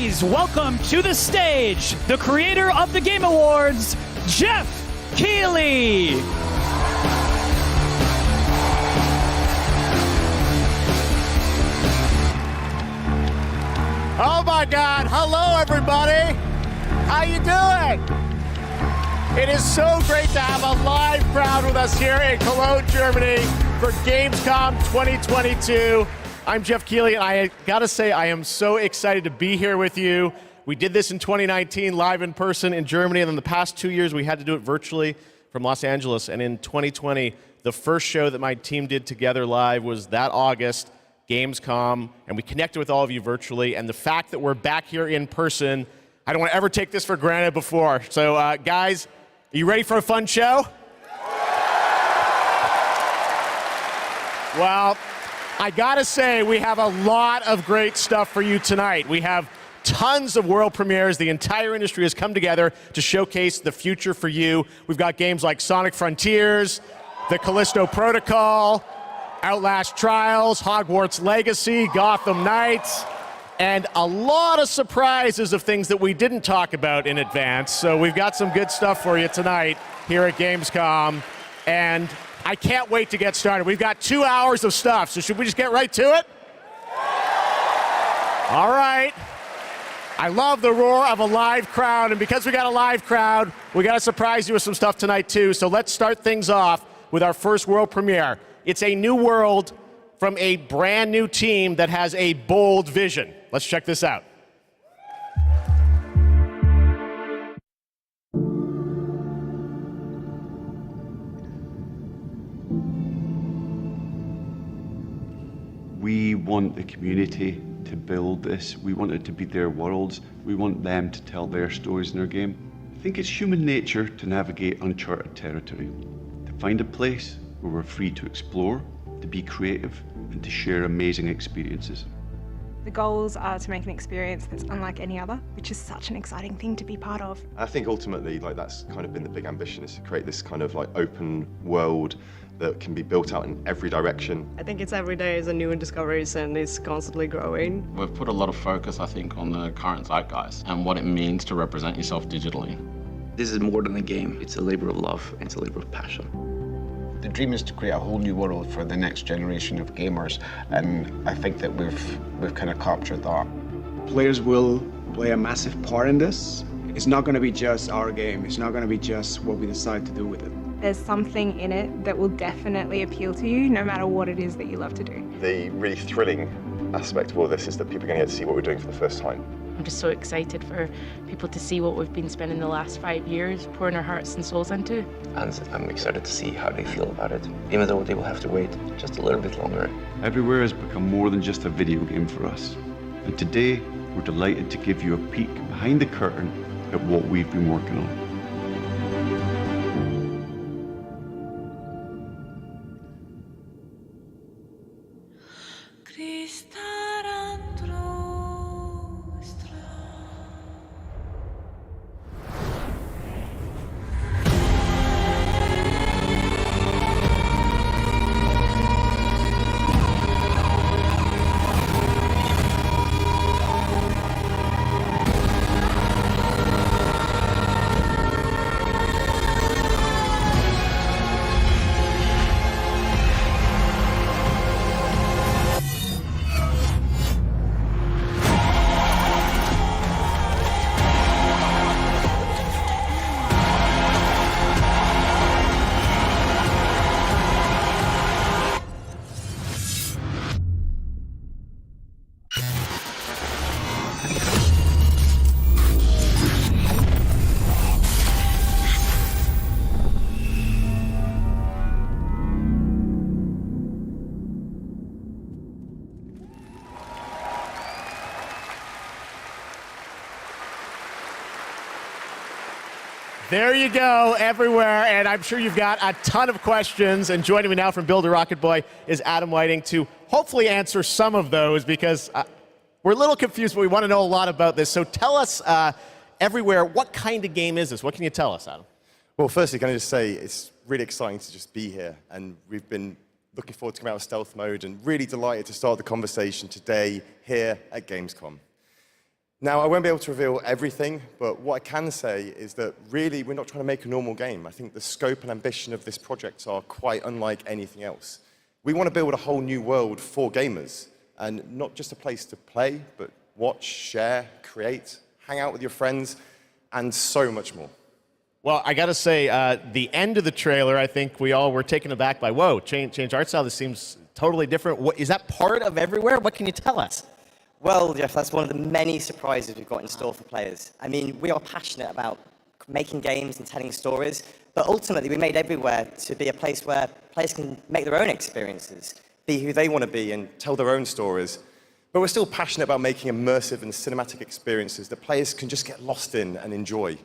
Please welcome to the stage the creator of the Game Awards, Jeff Keighley. Oh my God, hello everybody. How you doing? It is so great to have a live crowd with us here in Cologne, Germany for GamesCom 2022. I'm Jeff Keighley, and I gotta say, I am so excited to be here with you. We did this in 2019, live in person in Germany, and then the past 2 years, we had to do it virtually from Los Angeles. And in 2020, the first show that my team did together live was that August, GamesCom, and we connected with all of you virtually. And the fact that we're back here in person, I don't want to ever take this for granted before. So, guys, are you ready for a fun show? Well, I gotta say, we have a lot of great stuff for you tonight. We have tons of world premieres. The entire industry has come together to showcase the future for you. We've got games like Sonic Frontiers, the Callisto Protocol, Outlast Trials, Hogwarts Legacy, Gotham Knights, and a lot of surprises of things that we didn't talk about in advance. So we've got some good stuff for you tonight here at Gamescom, and I can't wait to get started. We've got 2 hours of stuff, so should we just get right to it? All right. I love the roar of a live crowd, and because we got a live crowd, we got to surprise you with some stuff tonight too. So let's start things off with our first world premiere. It's a new world from a brand new team that has a bold vision. Let's check this out. We want the community to build this. We want it to be their worlds. We want them to tell their stories in their game. I think it's human nature to navigate uncharted territory, to find a place where we're free to explore, to be creative, and to share amazing experiences. The goals are to make an experience that's unlike any other, which is such an exciting thing to be part of. I think ultimately, that's kind of been the big ambition, is to create this kind of open world that can be built out in every direction. I think it's every day is a new discoveries and it's constantly growing. We've put a lot of focus, I think, on the current zeitgeist and what it means to represent yourself digitally. This is more than a game. It's a labor of love, and it's a labor of passion. The dream is to create a whole new world for the next generation of gamers, and I think that we've kind of captured that. Players will play a massive part in this. It's not going to be just our game. It's not going to be just what we decide to do with it. There's something in it that will definitely appeal to you, no matter what it is that you love to do. The really thrilling aspect of all this is that people are going to get to see what we're doing for the first time. I'm just so excited for people to see what we've been spending the last 5 years pouring our hearts and souls into. And I'm excited to see how they feel about it, even though they will have to wait just a little bit longer. Everywhere has become more than just a video game for us. And today, we're delighted to give you a peek behind the curtain at what we've been working on. There you go, everywhere, and I'm sure you've got a ton of questions. And joining me now from Build a Rocket Boy is Adam Whiting to hopefully answer some of those, because we're a little confused, but we want to know a lot about this. So tell us, everywhere, what kind of game is this? What can you tell us, Adam? Well, firstly, can I just say it's really exciting to just be here, and we've been looking forward to coming out of stealth mode and really delighted to start the conversation today here at Gamescom. Now, I won't be able to reveal everything, but what I can say is that really we're not trying to make a normal game. I think the scope and ambition of this project are quite unlike anything else. We want to build a whole new world for gamers, and not just a place to play, but watch, share, create, hang out with your friends, and so much more. Well, I got to say, the end of the trailer, I think we all were taken aback by, whoa, change art style, this seems totally different. Is that part of Everywhere? What can you tell us? Well, Jeff, that's one of the many surprises we've got in store for players. I mean, we are passionate about making games and telling stories, but ultimately we made Everywhere to be a place where players can make their own experiences, be who they want to be and tell their own stories. But we're still passionate about making immersive and cinematic experiences that players can just get lost in and enjoy.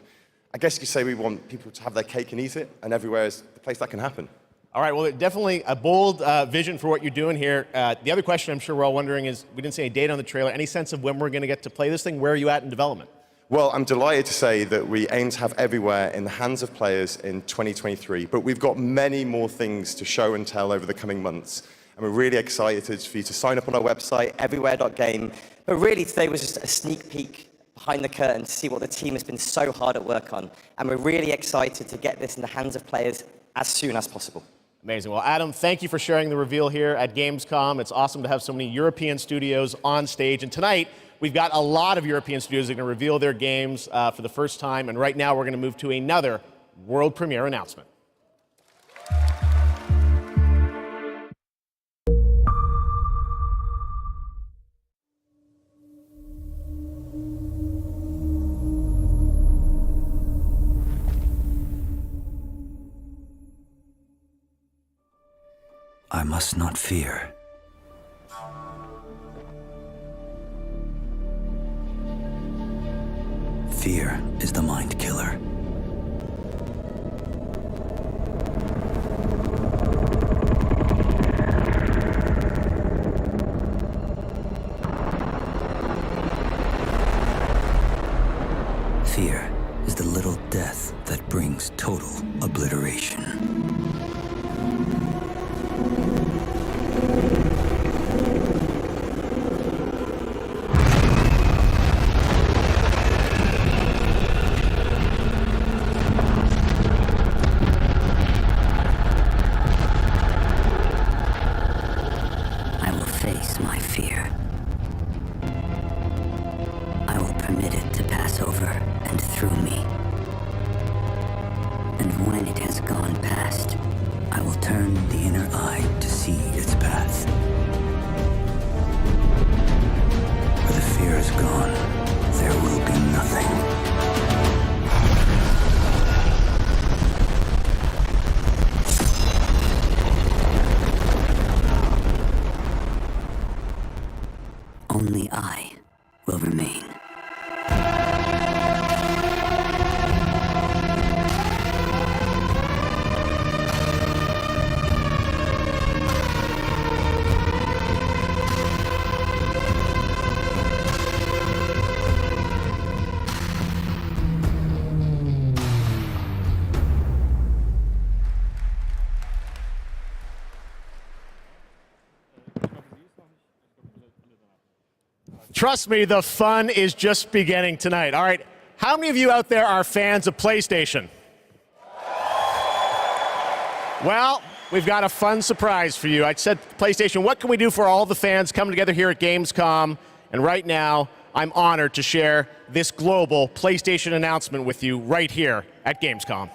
I guess you could say we want people to have their cake and eat it, and Everywhere is the place that can happen. All right, well, definitely a bold vision for what you're doing here. The other question I'm sure we're all wondering is, we didn't say a date on the trailer. Any sense of when we're going to get to play this thing? Where are you at in development? Well, I'm delighted to say that we aim to have Everywhere in the hands of players in 2023, but we've got many more things to show and tell over the coming months. And we're really excited for you to sign up on our website, everywhere.game. But really, today was just a sneak peek behind the curtain to see what the team has been so hard at work on. And we're really excited to get this in the hands of players as soon as possible. Amazing. Well, Adam, thank you for sharing the reveal here at GamesCom. It's awesome to have so many European studios on stage. And tonight, we've got a lot of European studios that are going to reveal their games for the first time. And right now, we're going to move to another world premiere announcement. I must not fear. Fear is the mind killer. Fear is the little death that brings total obliteration. Only I will remain. Trust me, the fun is just beginning tonight. All right, how many of you out there are fans of PlayStation? Well, we've got a fun surprise for you. I said, PlayStation, what can we do for all the fans coming together here at Gamescom? And right now, I'm honored to share this global PlayStation announcement with you right here at Gamescom.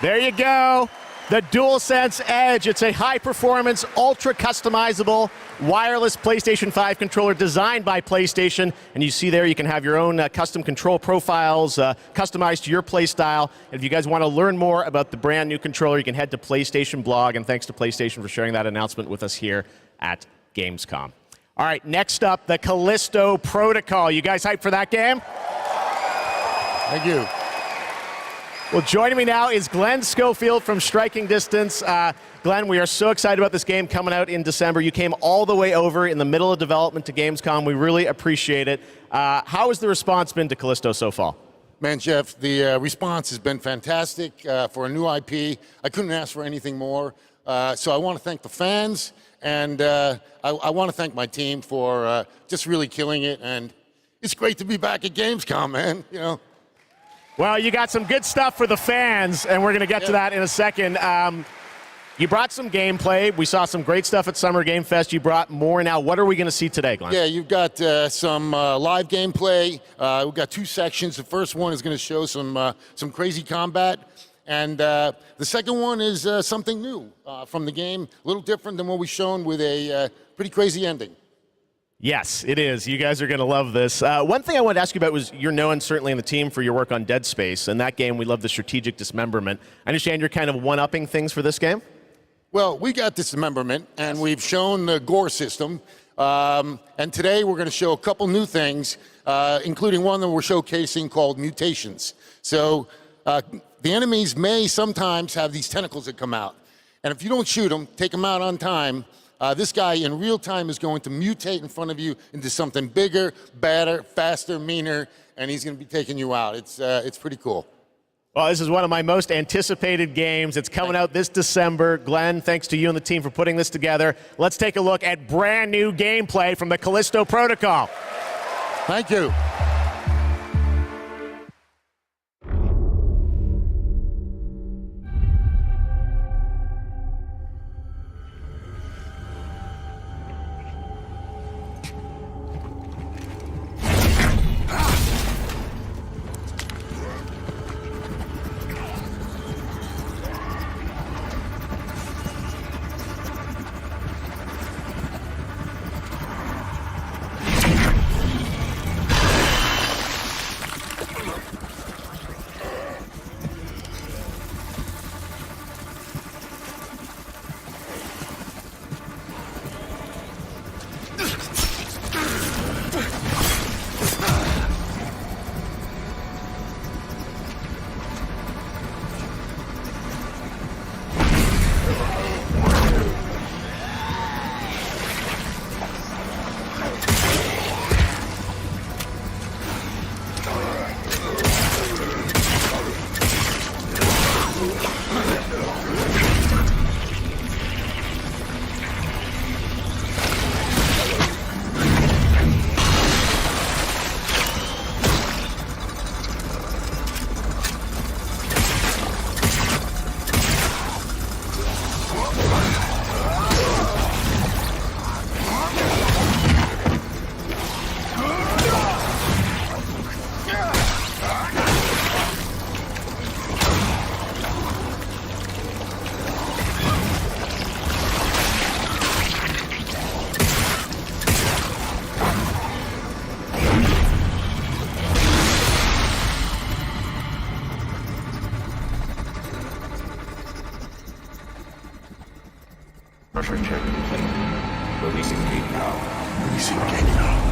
There you go. The DualSense Edge. It's a high-performance, ultra-customizable wireless PlayStation 5 controller designed by PlayStation. And you see there you can have your own custom control profiles customized to your play style. And if you guys want to learn more about the brand new controller, you can head to PlayStation blog. And thanks to PlayStation for sharing that announcement with us here at Gamescom. All right, next up, the Callisto Protocol. You guys hyped for that game? Thank you. Well, joining me now is Glenn Schofield from Striking Distance. Glenn, we are so excited about this game coming out in December. You came all the way over in the middle of development to Gamescom. We really appreciate it. How has the response been to Callisto so far? Man, Jeff, the response has been fantastic for a new IP. I couldn't ask for anything more. So I want to thank the fans, and I want to thank my team for just really killing it. And it's great to be back at Gamescom, man. You know. Well, you got some good stuff for the fans, and we're going to get to that in a second. You brought some gameplay. We saw some great stuff at Summer Game Fest. You brought more now. What are we going to see today, Glenn? Yeah, you've got some live gameplay. We've got 2 sections. The first one is going to show some crazy combat. And the second one is something new from the game, a little different than what we've shown with a pretty crazy ending. Yes, it is. You guys are going to love this. One thing I wanted to ask you about was you're known certainly in the team for your work on Dead Space. And that game, we love the strategic dismemberment. I understand you're kind of one-upping things for this game? Well, we got dismemberment, and we've shown the gore system. And today we're going to show a couple new things, including one that we're showcasing called mutations. So the enemies may sometimes have these tentacles that come out. And if you don't shoot them, take them out on time, this guy in real time is going to mutate in front of you into something bigger, badder, faster, meaner, and he's going to be taking you out. It's pretty cool. Well, this is one of my most anticipated games. It's coming out this December. Glenn, thanks to you and the team for putting this together. Let's take a look at brand new gameplay from the Callisto Protocol. Thank you. Pressure check complete. Releasing gate now. Releasing gate now.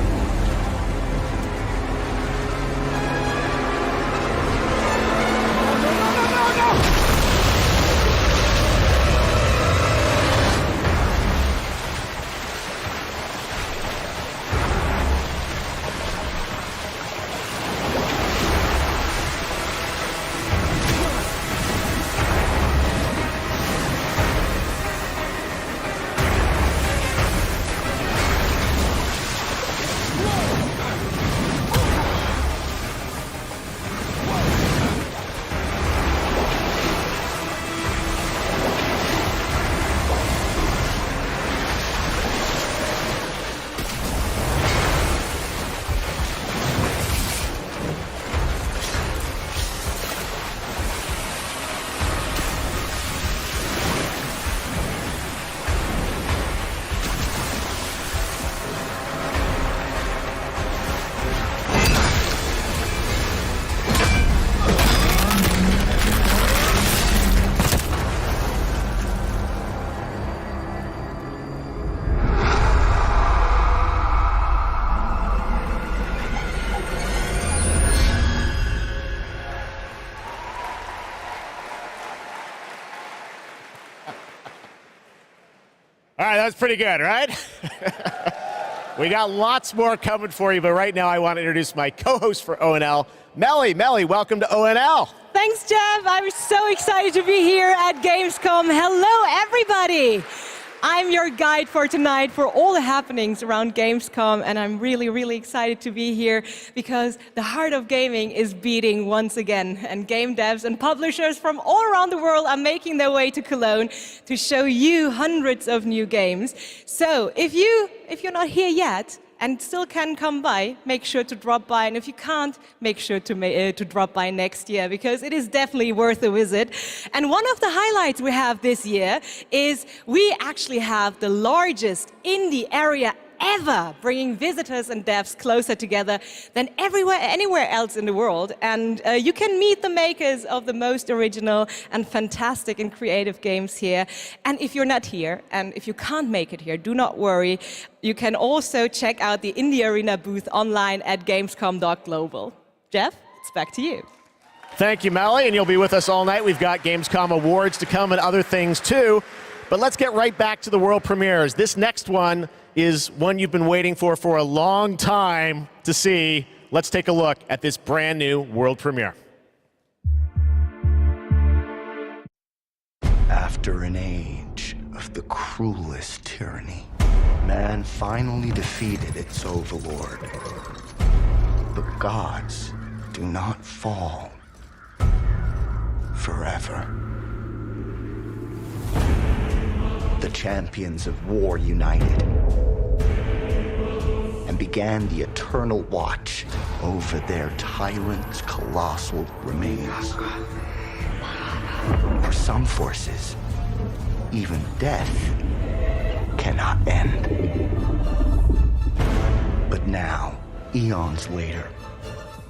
All right, that's pretty good, right? We got lots more coming for you, but right now I want to introduce my co-host for ONL, Melly. Melly, welcome to ONL. Thanks, Jeff. I'm so excited to be here at Gamescom. Hello, everybody. I'm your guide for tonight for all the happenings around Gamescom, and I'm really, really excited to be here because the heart of gaming is beating once again, and game devs and publishers from all around the world are making their way to Cologne to show you hundreds of new games. So if you're not here yet, and still can come by, make sure to drop by. And if you can't, make sure to drop by next year, because it is definitely worth a visit. And one of the highlights we have this year is we actually have the largest indie area ever, bringing visitors and devs closer together than anywhere else in the world. And you can meet the makers of the most original and fantastic and creative games here. And if you're not here, and if you can't make it here, do not worry. You can also check out the Indie Arena booth online at gamescom.global. Jeff, it's back to you. Thank you, Melly, and you'll be with us all night. We've got Gamescom awards to come and other things too. But let's get right back to the world premieres. This next one is one you've been waiting for a long time to see. Let's take a look at this brand new world premiere. After an age of the cruelest tyranny, man finally defeated its overlord. But gods do not fall forever. The champions of war united and began the eternal watch over their tyrant's colossal remains. For some forces, even death cannot end. But now, eons later,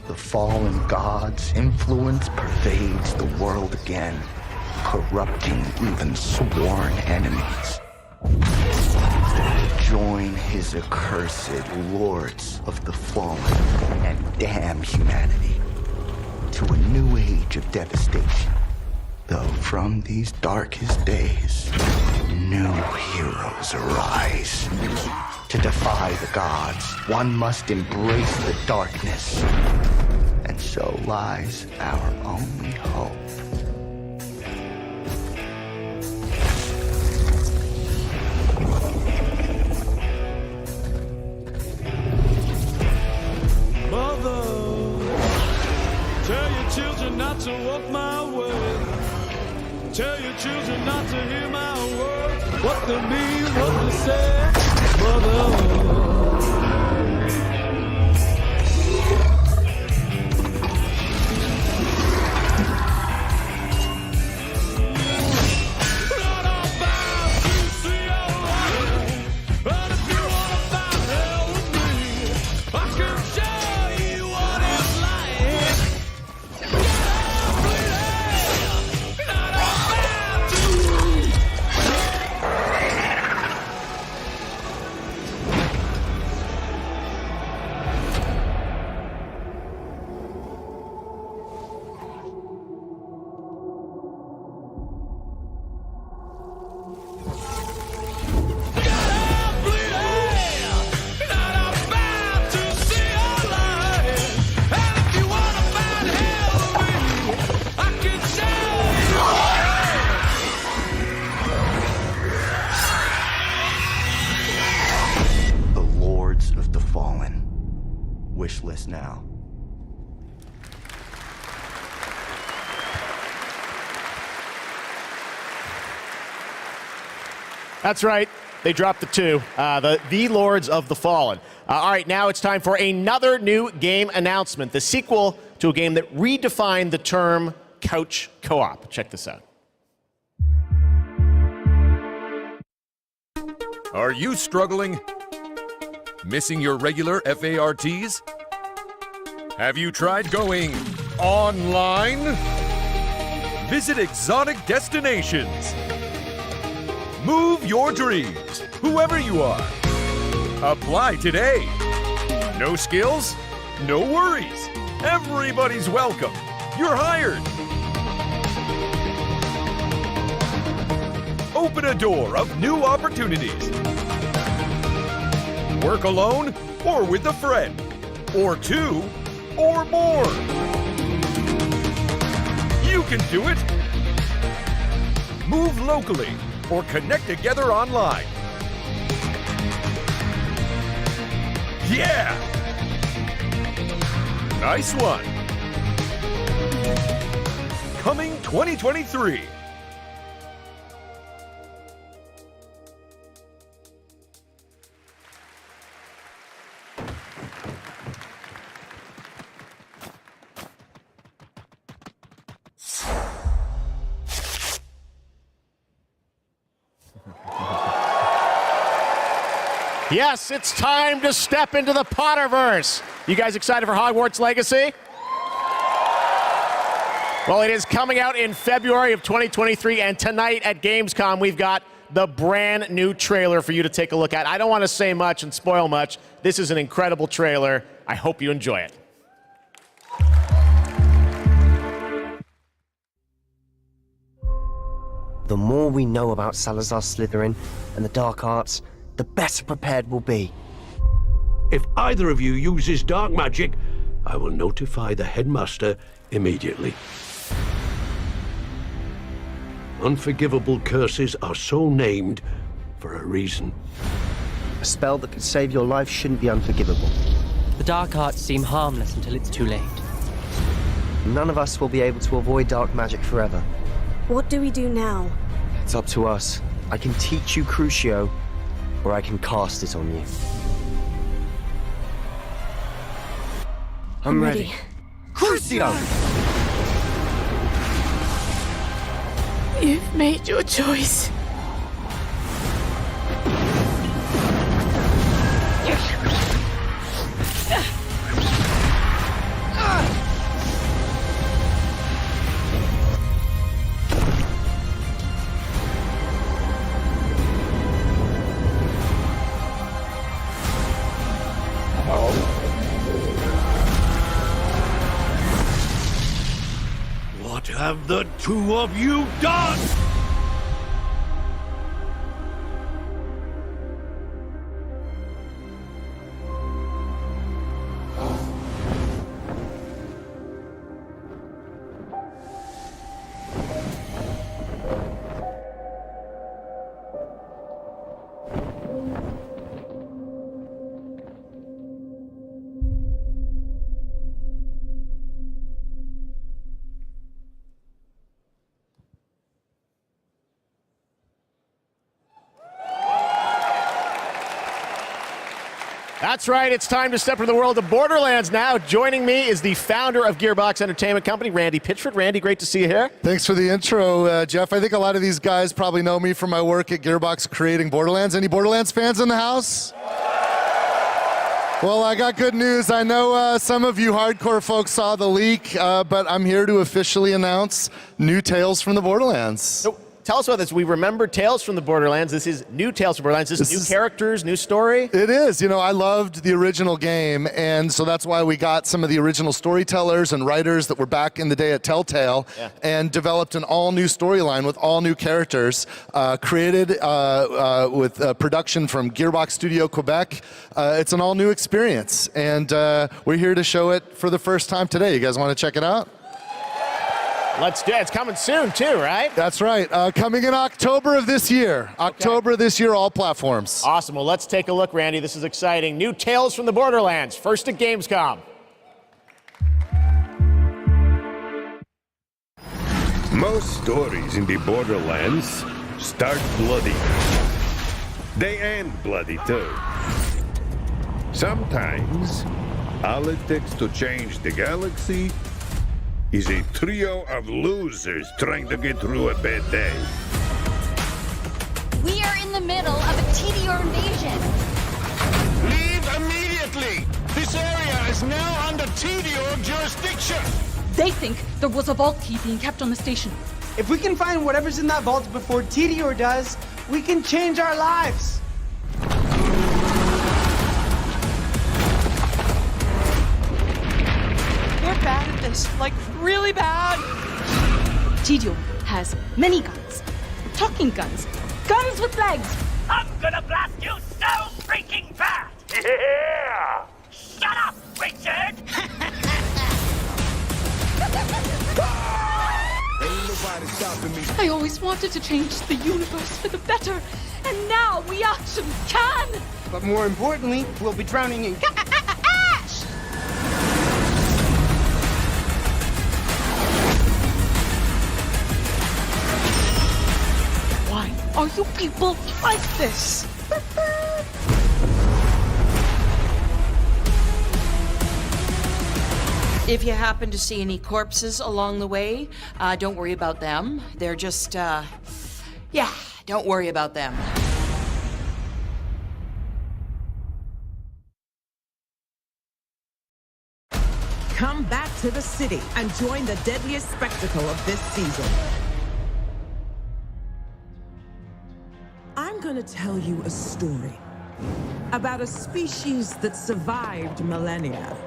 the fallen god's influence pervades the world again, corrupting even sworn enemies. Join his accursed lords of the fallen and damn humanity to a new age of devastation. Though from these darkest days, new heroes arise. To defy the gods, one must embrace the darkness. And so lies our only hope. Tell your children not to walk my way. Tell your children not to hear my words. What they mean, what they say, mother. Wish list now. That's right. They dropped the two. The Lords of the Fallen. All right, now it's time for another new game announcement. The sequel to a game that redefined the term couch co-op. Check this out. Are you struggling? Missing your regular FARTs? Have you tried going online? Visit exotic destinations. Move your dreams, whoever you are. Apply today. No skills? No worries. Everybody's welcome. You're hired. Open a door of new opportunities. Work alone or with a friend, or two, or more. You can do it. Move locally or connect together online. Yeah! Nice one. Coming 2023. Yes, it's time to step into the Potterverse. You guys excited for Hogwarts Legacy? Well, it is coming out in February of 2023, and tonight at Gamescom, we've got the brand new trailer for you to take a look at. I don't want to say much and spoil much. This is an incredible trailer. I hope you enjoy it. The more we know about Salazar Slytherin and the dark arts, the better prepared we'll be. If either of you uses dark magic, I will notify the headmaster immediately. Unforgivable curses are so named for a reason. A spell that could save your life shouldn't be unforgivable. The dark arts seem harmless until it's too late. None of us will be able to avoid dark magic forever. What do we do now? It's up to us. I can teach you Crucio, or I can cast it on you. I'm ready. Crucio! You've made your choice. What have the two of you done? That's right, it's time to step into the world of Borderlands now. Joining me is the founder of Gearbox Entertainment Company, Randy Pitchford. Randy, great to see you here. Thanks for the intro, Jeff. I think a lot of these guys probably know me from my work at Gearbox creating Borderlands. Any Borderlands fans in the house? Well, I got good news. I know some of you hardcore folks saw the leak, but I'm here to officially announce new Tales from the Borderlands. So, tell us about this. We remember Tales from the Borderlands. This is new Tales from Borderlands. This is new characters, new story? It is. You know, I loved the original game, and so that's why we got some of the original storytellers and writers that were back in the day at Telltale and developed an all-new storyline with all new characters, created with production from Gearbox Studio Quebec. It's an all-new experience, and we're here to show it for the first time today. You guys want to check it out? Let's do it. It's coming soon, too, right? That's right. Coming in October of this year. October this year, all platforms. Awesome. Well, let's take a look, Randy. This is exciting. New Tales from the Borderlands. First at Gamescom. Most stories in the Borderlands start bloody. They end bloody, too. Sometimes, all it takes to change the galaxy is a trio of losers trying to get through a bad day. We are in the middle of a TDR invasion. Leave immediately! This area is now under TDR jurisdiction! They think there was a vault key being kept on the station. If we can find whatever's in that vault before TDR does, we can change our lives. We're bad at this, like really bad. TDR has many guns. talking guns. Guns with legs. I'm gonna blast you so freaking fast! Yeah! Shut up, Richard! I always wanted to change the universe for the better, and now we actually can! But more importantly, we'll be drowning in ash! Why are you people like this? If you happen to see any corpses along the way, don't worry about them. They're just, yeah, don't worry about them. Come back to the city and join the deadliest spectacle of this season. I'm gonna tell you a story about a species that survived millennia.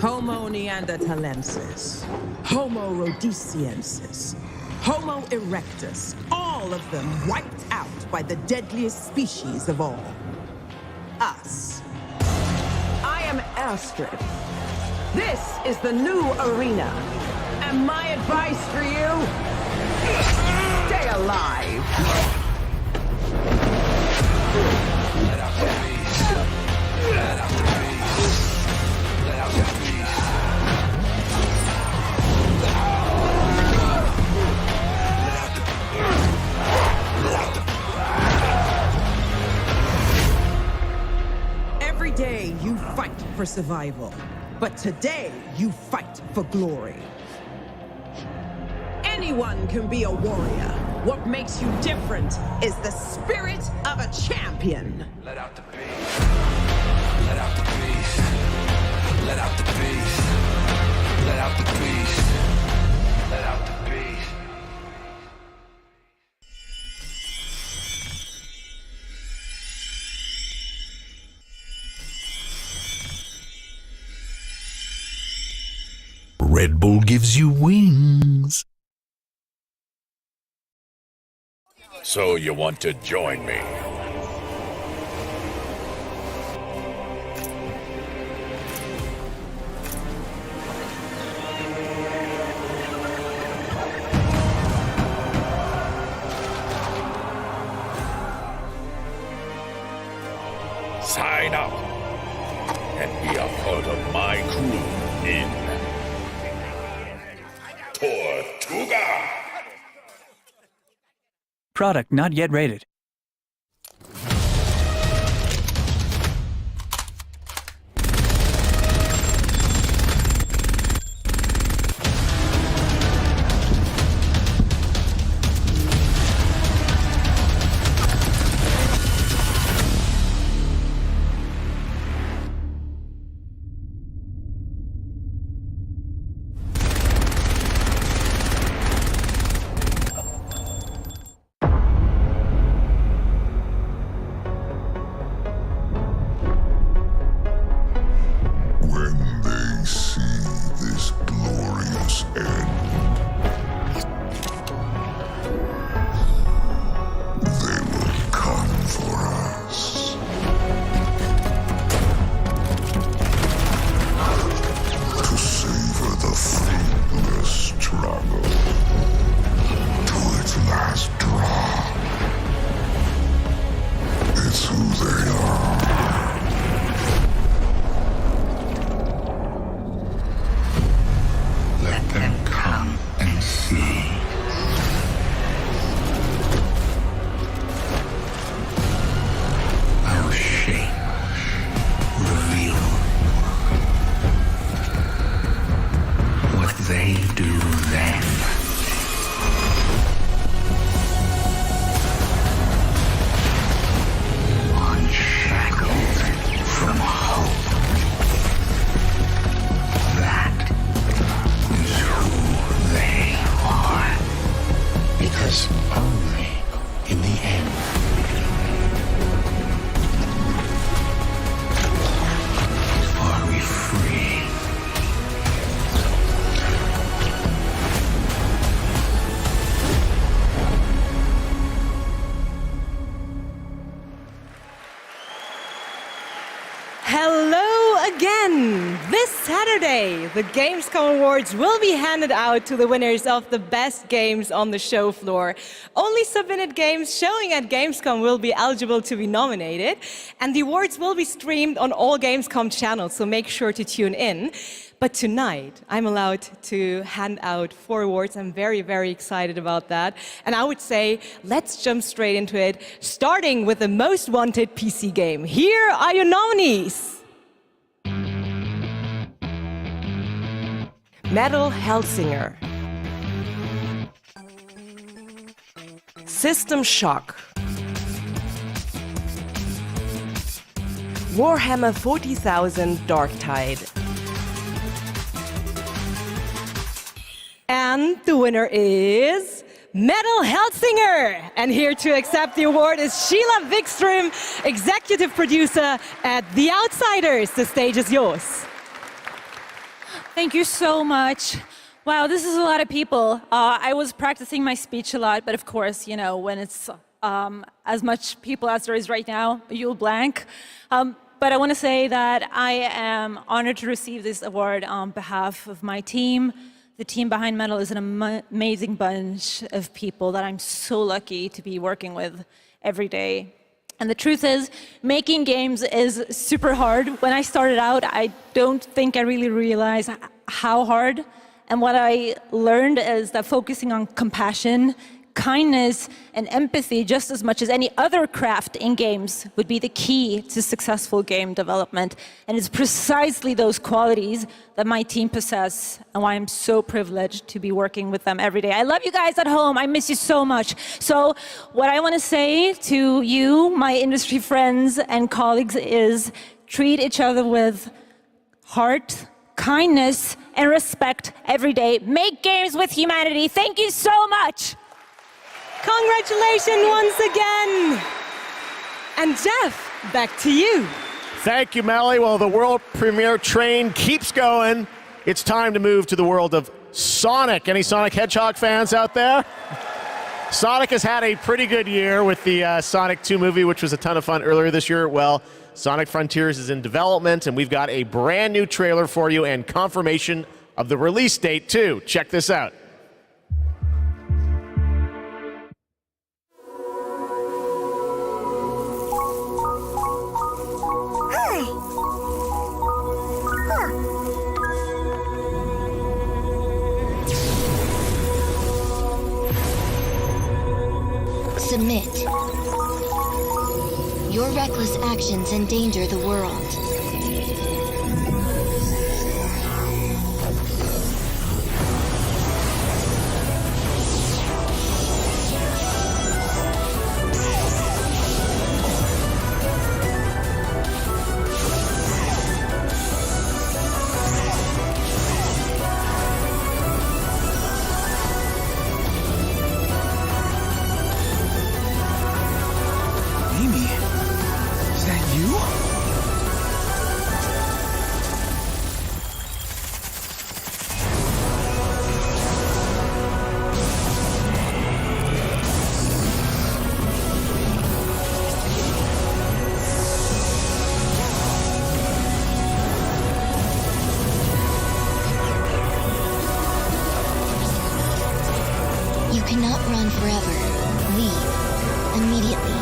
Homo neanderthalensis, Homo rhodesiensis, Homo erectus, all of them wiped out by the deadliest species of all, us. I am Astrid. This is the new arena. And my advice for you, stay alive. Let out the beast. Let out the beast. Let out the beast. Every day you fight for survival, but today you fight for glory. Anyone can be a warrior. What makes you different is the spirit of a champion. Let out the beast. Let out the beast. Let out the beast. Let out the beast. Let out the beast. Red Bull gives you wings. So you want to join me? Sign up and be a part of my crew in Tortuga. Product not yet rated. again. This Saturday, the Gamescom Awards will be handed out to the winners of the best games on the show floor. Only submitted games showing at Gamescom will be eligible to be nominated, and the awards will be streamed on all Gamescom channels, so make sure to tune in. But tonight, I'm allowed to hand out 4 awards. I'm very, very excited about that. And I would say, let's jump straight into it, starting with the most wanted PC game. Here are your nominees. Metal Hellsinger, System Shock, Warhammer 40,000 Darktide, and the winner is Metal Hellsinger. And here to accept the award is Sheila Wikström, executive producer at The Outsiders. The stage is yours. Thank you so much. Wow, this is a lot of people. I was practicing my speech a lot, but of course, you know, when it's as much people as there is right now, you'll blank. But I want to say that I am honored to receive this award on behalf of my team. The team behind Metal is an amazing bunch of people that I'm so lucky to be working with every day. And the truth is, making games is super hard. When I started out, I don't think I really realized how hard. And what I learned is that focusing on compassion, kindness, and empathy just as much as any other craft in games would be the key to successful game development. And it's precisely those qualities that my team possess and why I'm so privileged to be working with them every day. I love you guys at home. I miss you so much. So what I want to say to you, my industry friends and colleagues, is treat each other with heart, kindness, and respect every day. Make games with humanity. Thank you so much. Congratulations once again. And Jeff, back to you. Thank you, Melly. Well, the world premiere train keeps going. It's time to move to the world of Sonic. Any Sonic Hedgehog fans out there? Sonic has had a pretty good year with the Sonic 2 movie, which was a ton of fun earlier this year. Well, Sonic Frontiers is in development, and we've got a brand new trailer for you and confirmation of the release date, too. Check this out. Submit. Your reckless actions endanger the world. You cannot run forever. Leave immediately.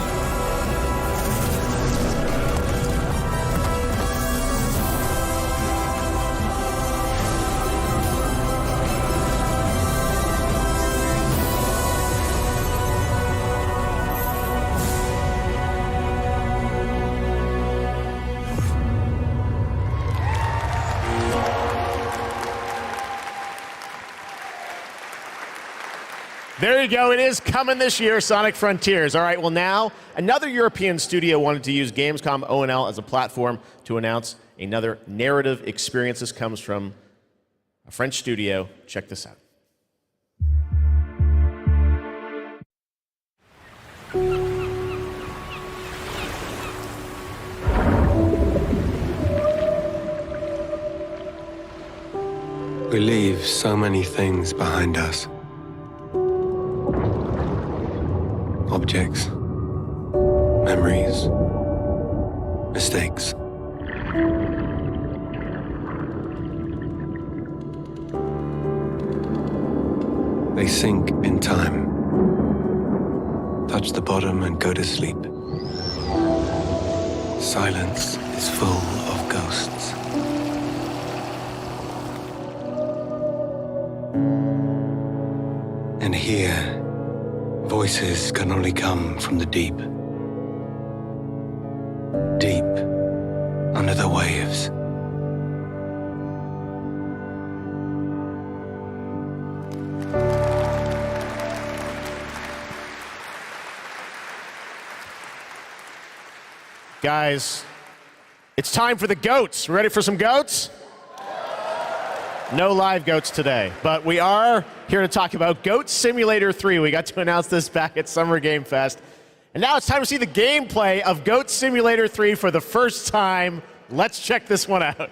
There you go. It is coming this year, Sonic Frontiers. All right, well now, another European studio wanted to use Gamescom O&L as a platform to announce another narrative experience. This comes from a French studio. Check this out. We leave so many things behind us. Objects, memories, mistakes. They sink in time, touch the bottom and go to sleep. Silence is full of ghosts. And here, voices can only come from the deep. Deep under the waves. Guys, it's time for the goats. Ready for some goats? No live goats today, but we are here to talk about Goat Simulator 3. We got to announce this back at Summer Game Fest. And now it's time to see the gameplay of Goat Simulator 3 for the first time. Let's check this one out.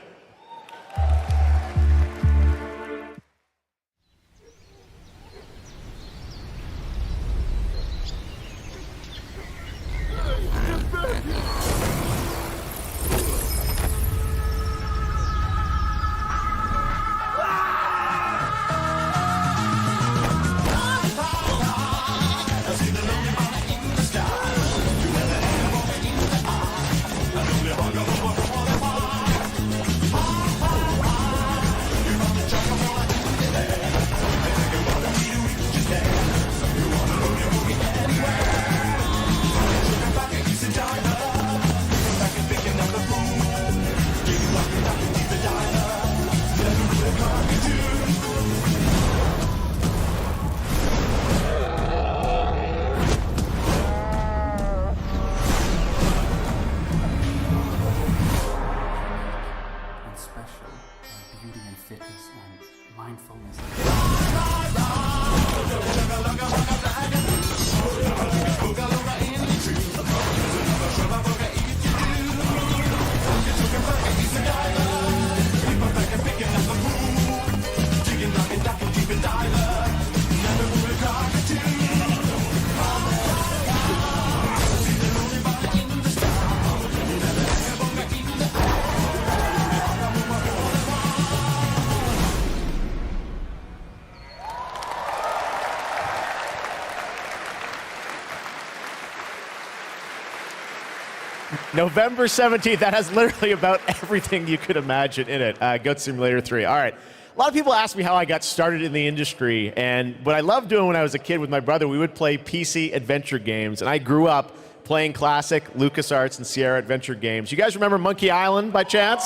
November 17th, that has literally about everything you could imagine in it. Goat Simulator 3. All right. A lot of people ask me how I got started in the industry, and what I loved doing when I was a kid with my brother, we would play PC adventure games, and I grew up playing classic LucasArts and Sierra adventure games. You guys remember Monkey Island by chance?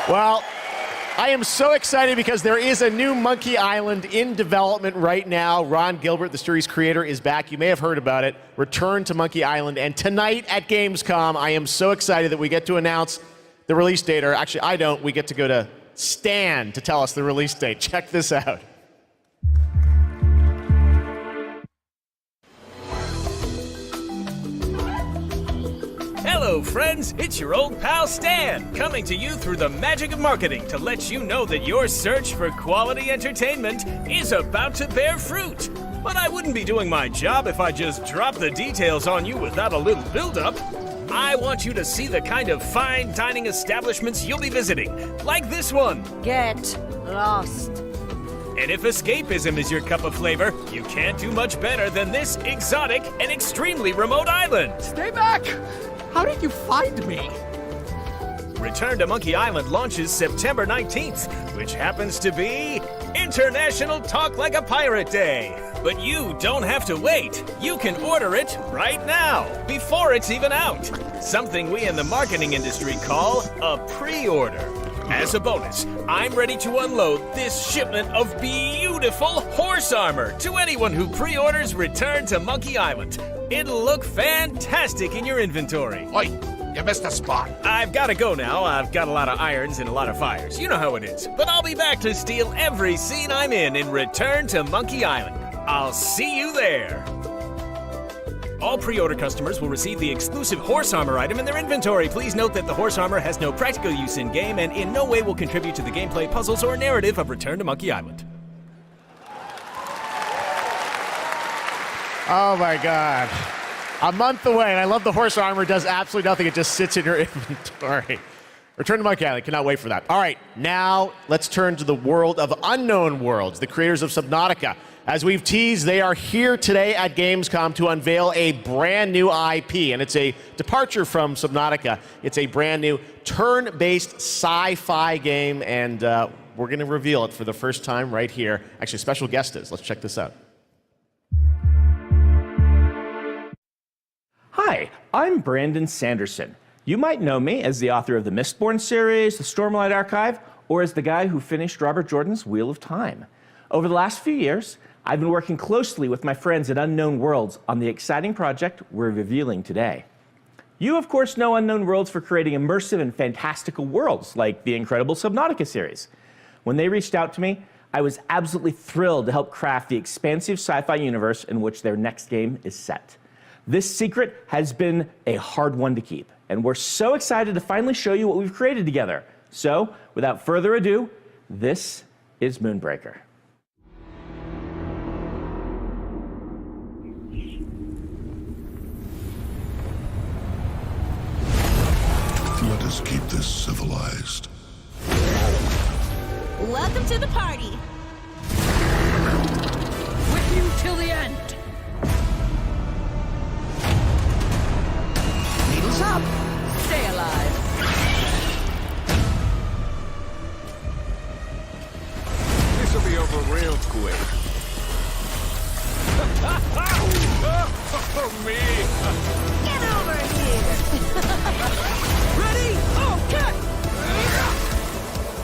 Well, I am so excited because there is a new Monkey Island in development right now. Ron Gilbert, the series creator, is back. You may have heard about it. Return to Monkey Island. And tonight at Gamescom, I am so excited that we get to announce the release date. Or actually, I don't. We get to go to Stan to tell us the release date. Check this out. Hello, friends. It's your old pal Stan, coming to you through the magic of marketing to let you know that your search for quality entertainment is about to bear fruit. But I wouldn't be doing my job if I just dropped the details on you without a little build-up. I want you to see the kind of fine dining establishments you'll be visiting, like this one. Get lost. And if escapism is your cup of flavor, you can't do much better than this exotic and extremely remote island. Stay back! How did you find me? Return to Monkey Island launches September 19th, which happens to be International Talk Like a Pirate Day. But you don't have to wait. You can order it right now, before it's even out. Something we in the marketing industry call a pre-order. As a bonus, I'm ready to unload this shipment of beautiful horse armor to anyone who pre-orders Return to Monkey Island. It'll look fantastic in your inventory. Oi, you missed a spot. I've got to go now. I've got a lot of irons and a lot of fires. You know how it is. But I'll be back to steal every scene I'm in Return to Monkey Island. I'll see you there. All pre-order customers will receive the exclusive horse armor item in their inventory. Please note that the horse armor has no practical use in-game and in no way will contribute to the gameplay, puzzles, or narrative of Return to Monkey Island. Oh my God. A month away, and I love the horse armor does absolutely nothing. It just sits in your inventory. Return to Monkey Island. Cannot wait for that. All right, now let's turn to the world of Unknown Worlds, the creators of Subnautica. As we've teased, they are here today at Gamescom to unveil a brand new IP, and it's a departure from Subnautica. It's a brand new turn-based sci-fi game, and we're going to reveal it for the first time right here. Actually, special guest is. Let's check this out. Hi, I'm Brandon Sanderson. You might know me as the author of the Mistborn series, the Stormlight Archive, or as the guy who finished Robert Jordan's Wheel of Time. Over the last few years, I've been working closely with my friends at Unknown Worlds on the exciting project we're revealing today. You, of course, know Unknown Worlds for creating immersive and fantastical worlds like the incredible Subnautica series. When they reached out to me, I was absolutely thrilled to help craft the expansive sci-fi universe in which their next game is set. This secret has been a hard one to keep, and we're so excited to finally show you what we've created together. So, without further ado, this is Moonbreaker. Let us keep this civilized. Welcome to the party. With you till the end. Needles up. Stay alive. This will be over real quick. Oh, me! Get over here. Ready? Okay!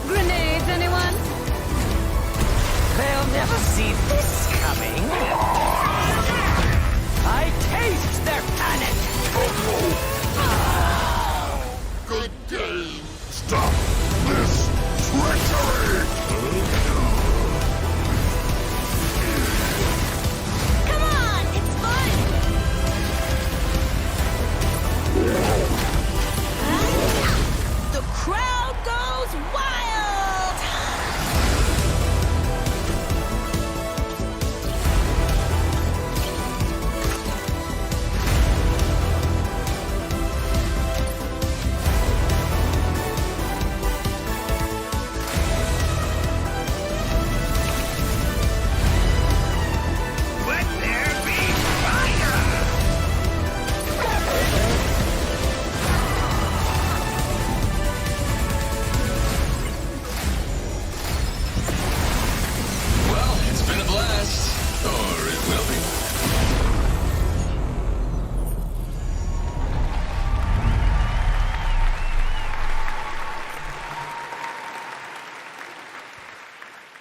Grenades, anyone? They'll never see this coming. I taste their panic. Good day. Stop this treachery! Come on, it's fun. The crowd goes wild. Let there be fire! Well, it's been a blast. Or it will be.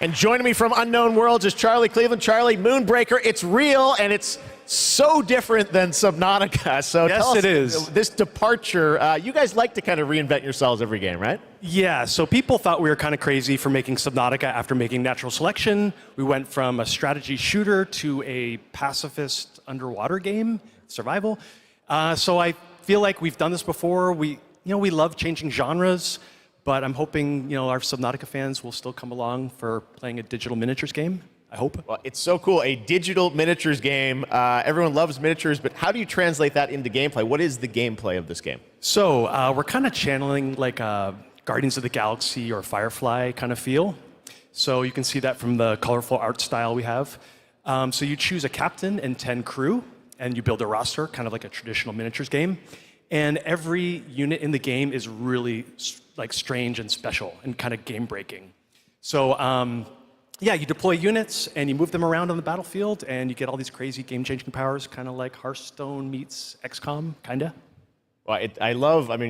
And joining me from Unknown Worlds is Charlie Cleveland. Charlie, Moonbreaker, it's real, and it's so different than Subnautica. So Yes, tell us, it is. This departure, you guys like to kind of reinvent yourselves every game, right? Yeah, so people thought we were kind of crazy for making Subnautica after making Natural Selection. We went from a strategy shooter to a pacifist underwater game, survival. So I feel like we've done this before. We love changing genres, but I'm hoping, our Subnautica fans will still come along for playing a digital miniatures game. I hope. Well, it's so cool. A digital miniatures game. Everyone loves miniatures, but how do you translate that into gameplay? What is the gameplay of this game? So we're kind of channeling like a Guardians of the Galaxy or Firefly kind of feel. So you can see that from the colorful art style we have. So you choose a captain and 10 crew, and you build a roster, kind of like a traditional miniatures game. And every unit in the game is really like strange and special and kind of game breaking. So you deploy units and you move them around on the battlefield and you get all these crazy game-changing powers, kind of like Hearthstone meets XCOM, kinda. Well, you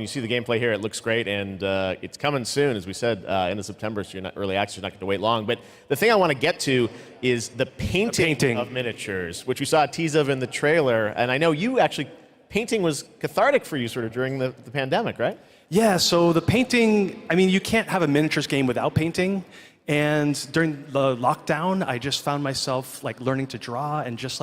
see the gameplay here, it looks great, and it's coming soon, as we said, end of September, so you're not early access, you're not going to wait long. But the thing I want to get to is the painting of miniatures, which we saw a tease of in the trailer, and I know you actually, painting was cathartic for you sort of during the pandemic, right? Yeah, so the painting, you can't have a miniatures game without painting. And during the lockdown, I just found myself like learning to draw and just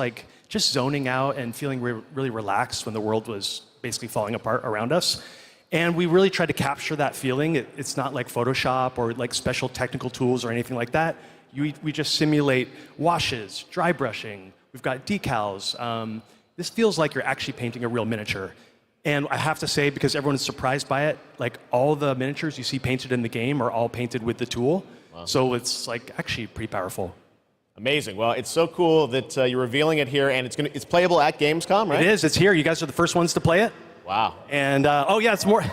zoning out and feeling really relaxed when the world was basically falling apart around us. And we really tried to capture that feeling. It's not like Photoshop or like special technical tools or anything like that. We just simulate washes, dry brushing. We've got decals. This feels like you're actually painting a real miniature. And I have to say, because everyone's surprised by it, like all the miniatures you see painted in the game are all painted with the tool. Wow. So it's like actually pretty powerful. Amazing. Well, it's so cool that you're revealing it here, and it's playable at Gamescom, right? It is. It's here. You guys are the first ones to play it. Wow. And oh yeah, it's more.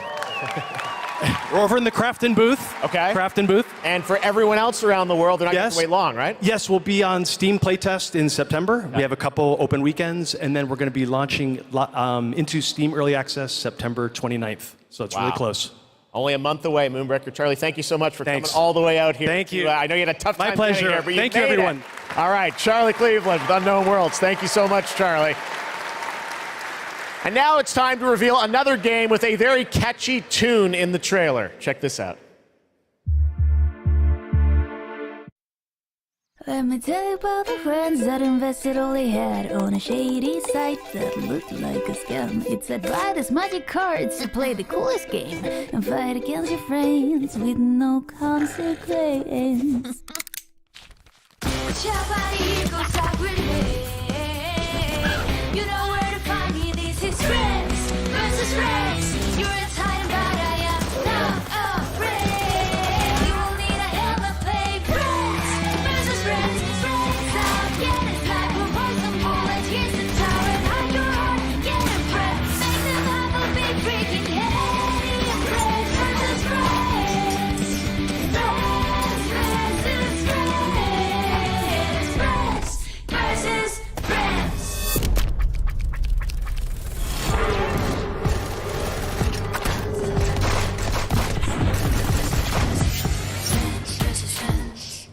We're over in the Crafton booth. Okay. Crafton booth. And for everyone else around the world, they're not going to wait long, right? Yes, we'll be on Steam Playtest in September. Yeah. We have a couple open weekends, and then we're going to be launching into Steam Early Access September 29th. So it's really close. Only a month away, Moonbreaker. Charlie, thank you so much for coming all the way out here. Thank you. I know you had a tough time My pleasure. getting here, but Thank you, everyone. All right, Charlie Cleveland with Unknown Worlds. Thank you so much, Charlie. And now it's time to reveal another game with a very catchy tune in the trailer. Check this out. Let me tell you about the friends that invested all they had on a shady site that looked like a scam. It said buy this magic cards to play the coolest game and fight against your friends with no consequence. You know where to find me, this is friends versus friends. You're as hiding, but I am not afraid. You will need a helmet, play friends versus friends. Friends out, get it like we're both some bullets. Here's the tower and hide your heart, get it friends. Make them have a big freaking head. Friends versus friends. Friends versus friends. Friends versus friends.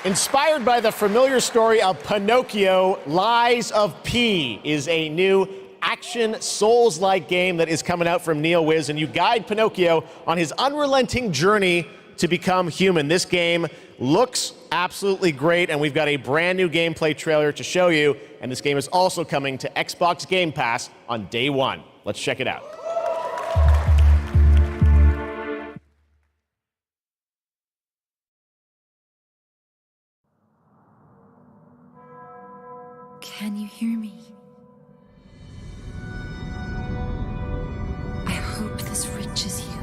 Inspired by the familiar story of Pinocchio, Lies of P is a new action Souls-like game that is coming out from NeoWiz, and you guide Pinocchio on his unrelenting journey to become human. This game looks absolutely great, and we've got a brand new gameplay trailer to show you, and this game is also coming to Xbox Game Pass on day one. Let's check it out. Can you hear me? I hope this reaches you.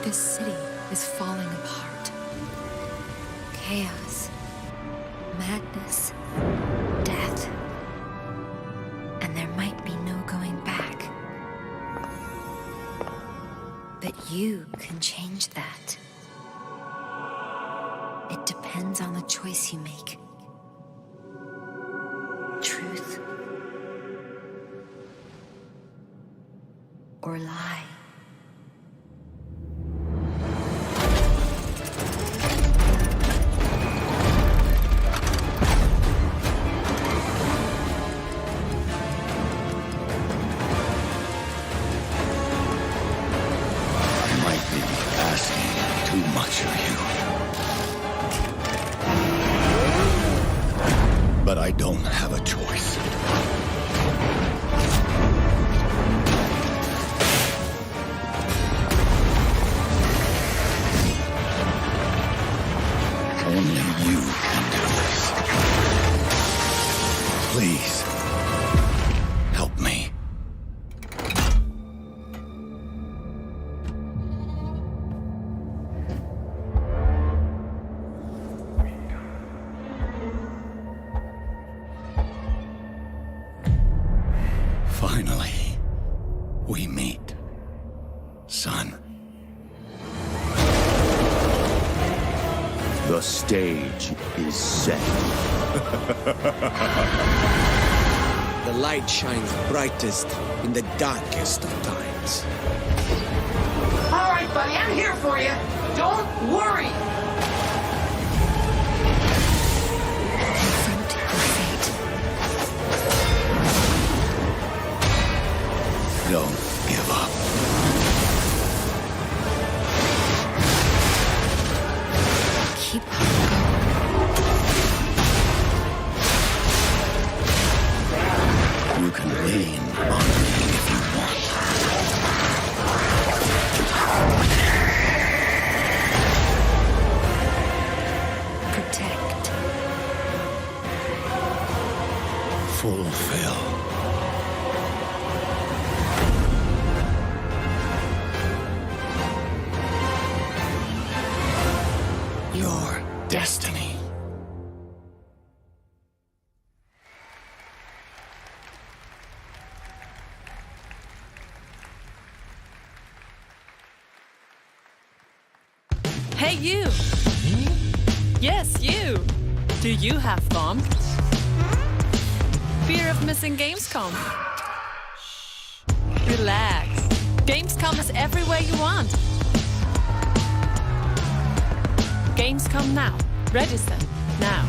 This city is falling apart. Chaos, madness, death. And there might be no going back. But you can change that. It depends on the choice you make. Truth or lie. I might be asking too much of you. But I don't have a choice. Only you can do this. Please, help me. Finally, we meet, son. The stage is set. The light shines brightest in the darkest of times. All right, buddy, I'm here for you. Don't worry. Confront your fate. Don't give up. Keep on You can lean on me if you want. destiny. Hey, you! Yes, you! Do you have fun? Fear of missing Gamescom? Relax. Gamescom is everywhere you want. Gamescom now. Register now.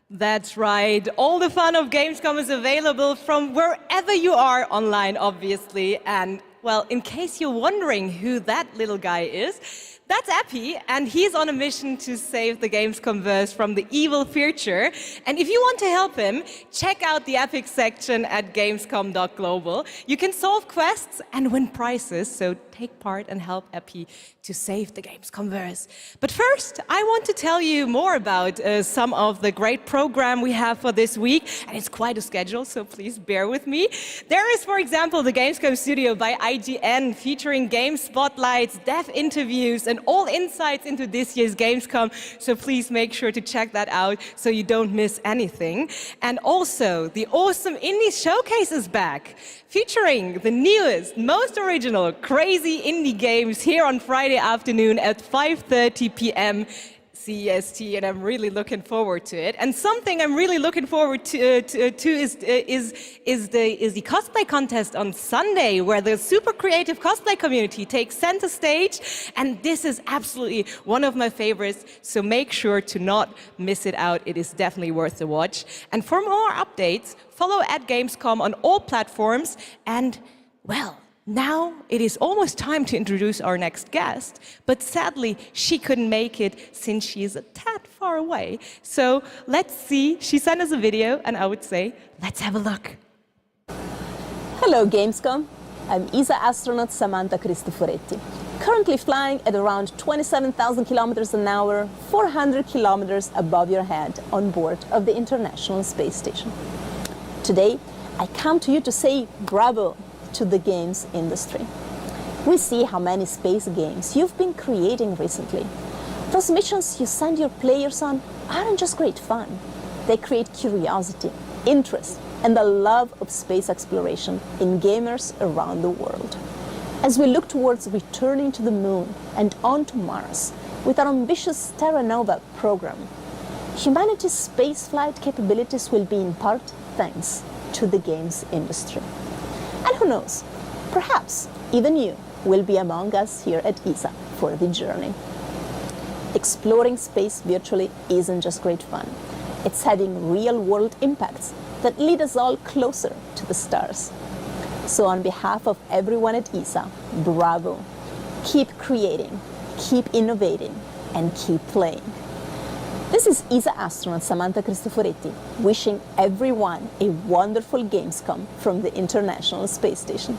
That's right. All the fun of Gamescom is available from wherever you are online, obviously. And, well, in case you're wondering who that little guy is, that's Epi, and he's on a mission to save the Gamescomverse from the evil future. And if you want to help him, check out the Epic section at gamescom.global. You can solve quests and win prizes, so take part and help Epi to save the Gamescomverse. But first, I want to tell you more about some of the great program we have for this week, and it's quite a schedule, so please bear with me. There is, for example, the Gamescom Studio by IGN, featuring game spotlights, dev interviews, and all insights into this year's Gamescom, so please make sure to check that out so you don't miss anything. And also, the awesome Indie Showcase is back, featuring the newest, most original, crazy indie games here on Friday afternoon at 5:30 p.m. CEST, and I'm really looking forward to it. And something I'm really looking forward to is the cosplay contest on Sunday, where the super creative cosplay community takes center stage. And this is absolutely one of my favorites, so make sure to not miss it out. It is definitely worth the watch. And for more updates, follow at Gamescom on all platforms. And, well, now it is almost time to introduce our next guest, but sadly she couldn't make it since she is a tad far away. So let's see, she sent us a video, and I would say, let's have a look. Hello Gamescom, I'm ESA astronaut Samantha Cristoforetti, currently flying at around 27,000 kilometers an hour, 400 kilometers above your head on board of the International Space Station. Today, I come to you to say bravo to the games industry. We see how many space games you've been creating recently. Those missions you send your players on aren't just great fun. They create curiosity, interest, and the love of space exploration in gamers around the world. As we look towards returning to the moon and on to Mars with our ambitious Terra Nova program, humanity's spaceflight capabilities will be in part thanks to the games industry. And who knows, perhaps even you will be among us here at ESA for the journey. Exploring space virtually isn't just great fun. It's having real-world impacts that lead us all closer to the stars. So on behalf of everyone at ESA, bravo. Keep creating, keep innovating, and keep playing. This is ESA astronaut Samantha Cristoforetti, wishing everyone a wonderful Gamescom from the International Space Station.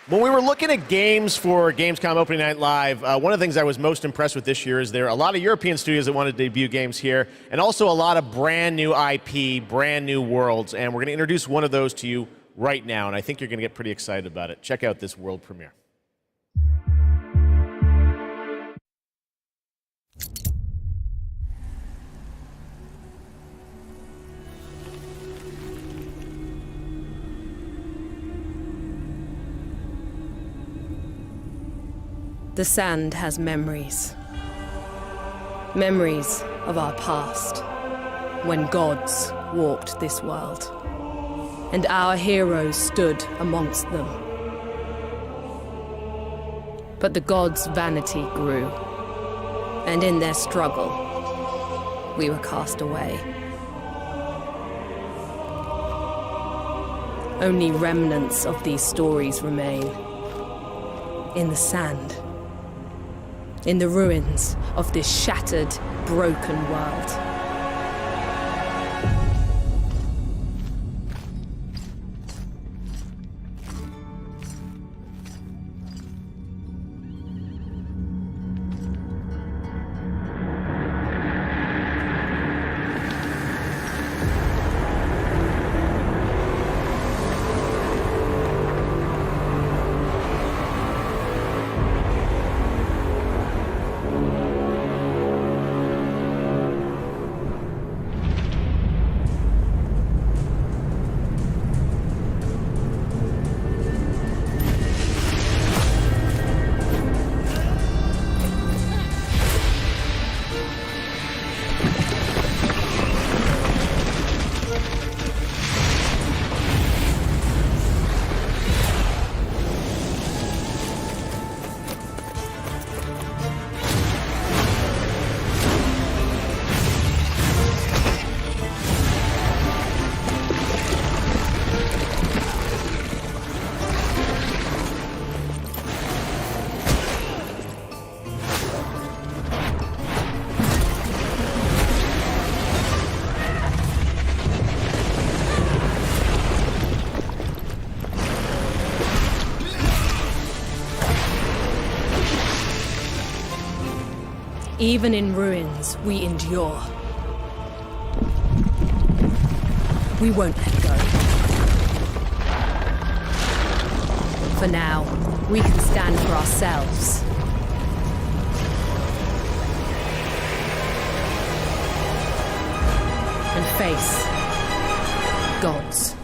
When we were looking at games for Gamescom Opening Night Live, one of the things I was most impressed with this year is there are a lot of European studios that want to debut games here, and also a lot of brand new IP, brand new worlds, and we're going to introduce one of those to you right now, and I think you're going to get pretty excited about it. Check out this world premiere. The sand has memories. Memories of our past, when gods walked this world, and our heroes stood amongst them. But the gods' vanity grew, and in their struggle, we were cast away. Only remnants of these stories remain in the sand. In the ruins of this shattered, broken world. Even in ruins, we endure. We won't let go. For now, we can stand for ourselves. And face gods.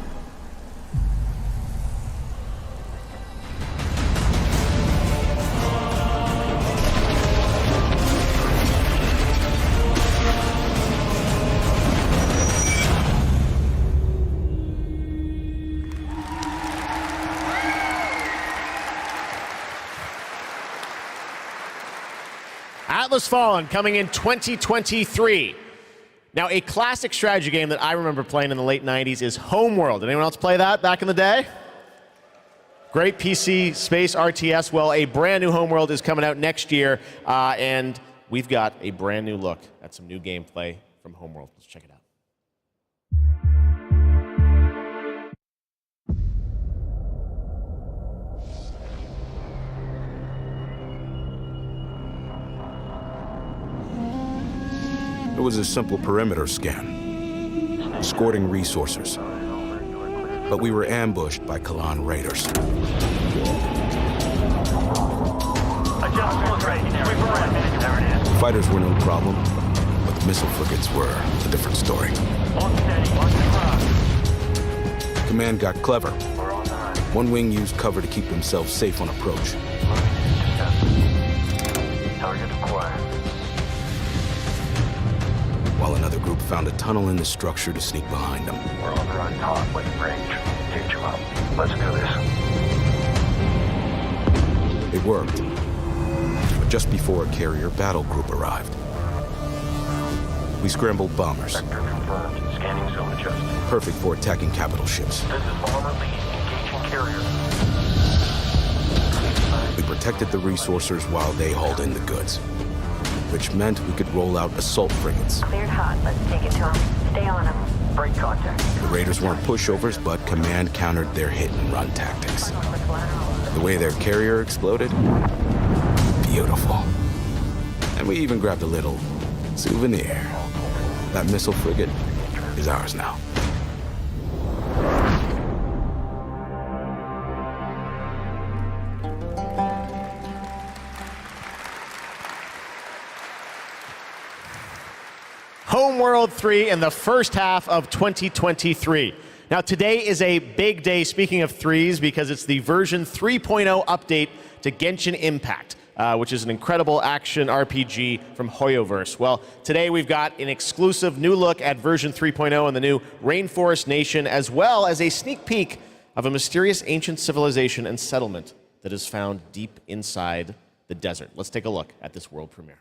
Atlas Fallen coming in 2023. Now, a classic strategy game that I remember playing in the late 90s is Homeworld. Did anyone else play that back in the day? Great PC space RTS. Well, a brand new Homeworld is coming out next year, and we've got a brand new look at some new gameplay from Homeworld. Let's check it out. It was a simple perimeter scan, escorting resources. But we were ambushed by Kalan raiders. Fighters were no problem, but the missile frigates were a different story. Command got clever. One wing used cover to keep themselves safe on approach. Target acquired. While another group found a tunnel in the structure to sneak behind them. We're on the run, hot wing range. Teach them up. Let's do this. It worked. But just before a carrier battle group arrived. We scrambled bombers. Sector confirmed. Scanning zone adjusted. Perfect for attacking capital ships. This is bomber lead. Engaging carrier. We protected the resourcers while they hauled in the goods. Which meant we could roll out assault frigates. Cleared hot. Let's take it to them. Stay on them. Break contact. The raiders weren't pushovers, but command countered their hit-and-run tactics. The way their carrier exploded, beautiful. And we even grabbed a little souvenir. That missile frigate is ours now. Homeworld 3 in the first half of 2023. Now today is a big day, speaking of threes, because it's the version 3.0 update to Genshin Impact, which is an incredible action RPG from Hoyoverse. Well, today we've got an exclusive new look at version 3.0 and the new Rainforest Nation, as well as a sneak peek of a mysterious ancient civilization and settlement that is found deep inside the desert. Let's take a look at this world premiere.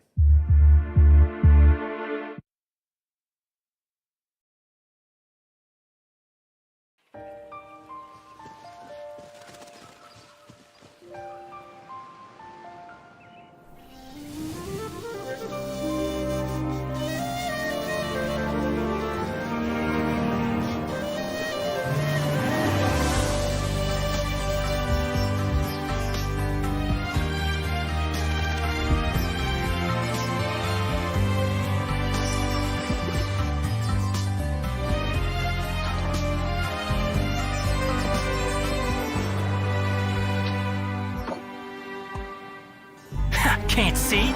Can't see?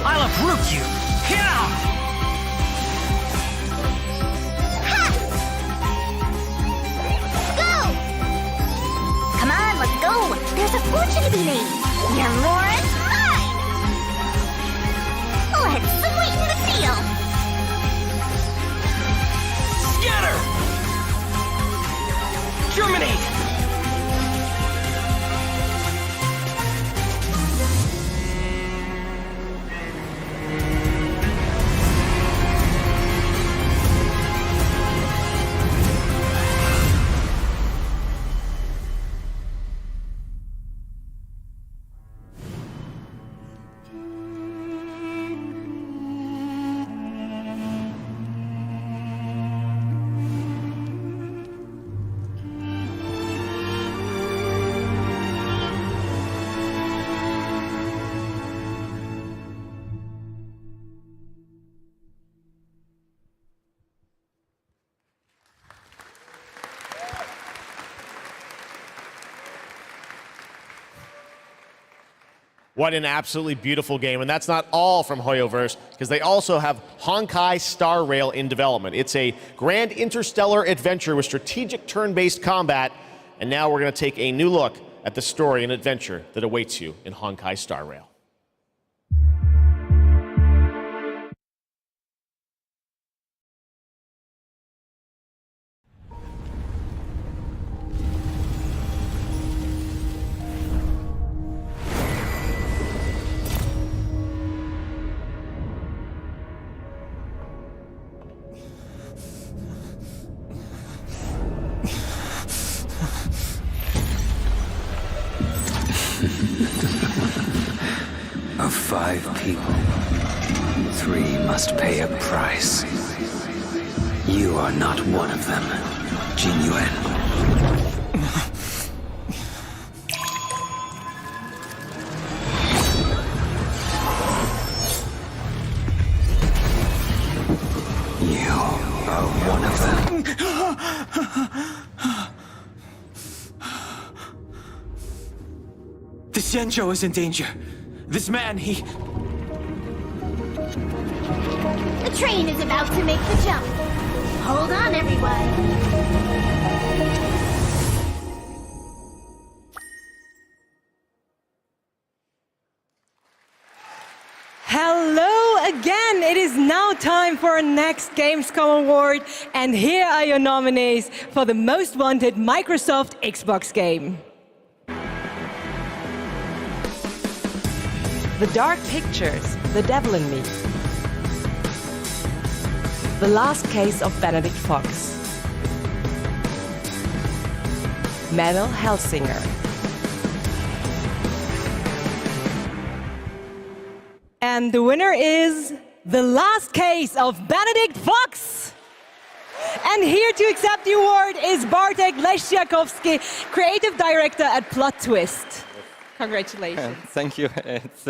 I'll uproot you! Go! Come on, let's go! There's a fortune to be made! Your Laura's mine! Let's sweeten the deal! Scatter! Germinate! What an absolutely beautiful game. And that's not all from Hoyoverse, because they also have Honkai Star Rail in development. It's a grand interstellar adventure with strategic turn-based combat. And now we're going to take a new look at the story and adventure that awaits you in Honkai Star Rail. Of 5 people, 3 must pay a price. You are not one of them, Jin Yuan. You are one of them. The Xianzhou is in danger. This man, he... The train is about to make the jump. Hold on, everyone. Hello again! It is now time for our next Gamescom award, and here are your nominees for the most wanted Microsoft Xbox game. The Dark Pictures, The Devil in Me. The Last Case of Benedict Fox. Metal Hellsinger. And the winner is The Last Case of Benedict Fox! And here to accept the award is Bartek Leszczakowski, Creative Director at Plot Twist. Congratulations. Thank you. It's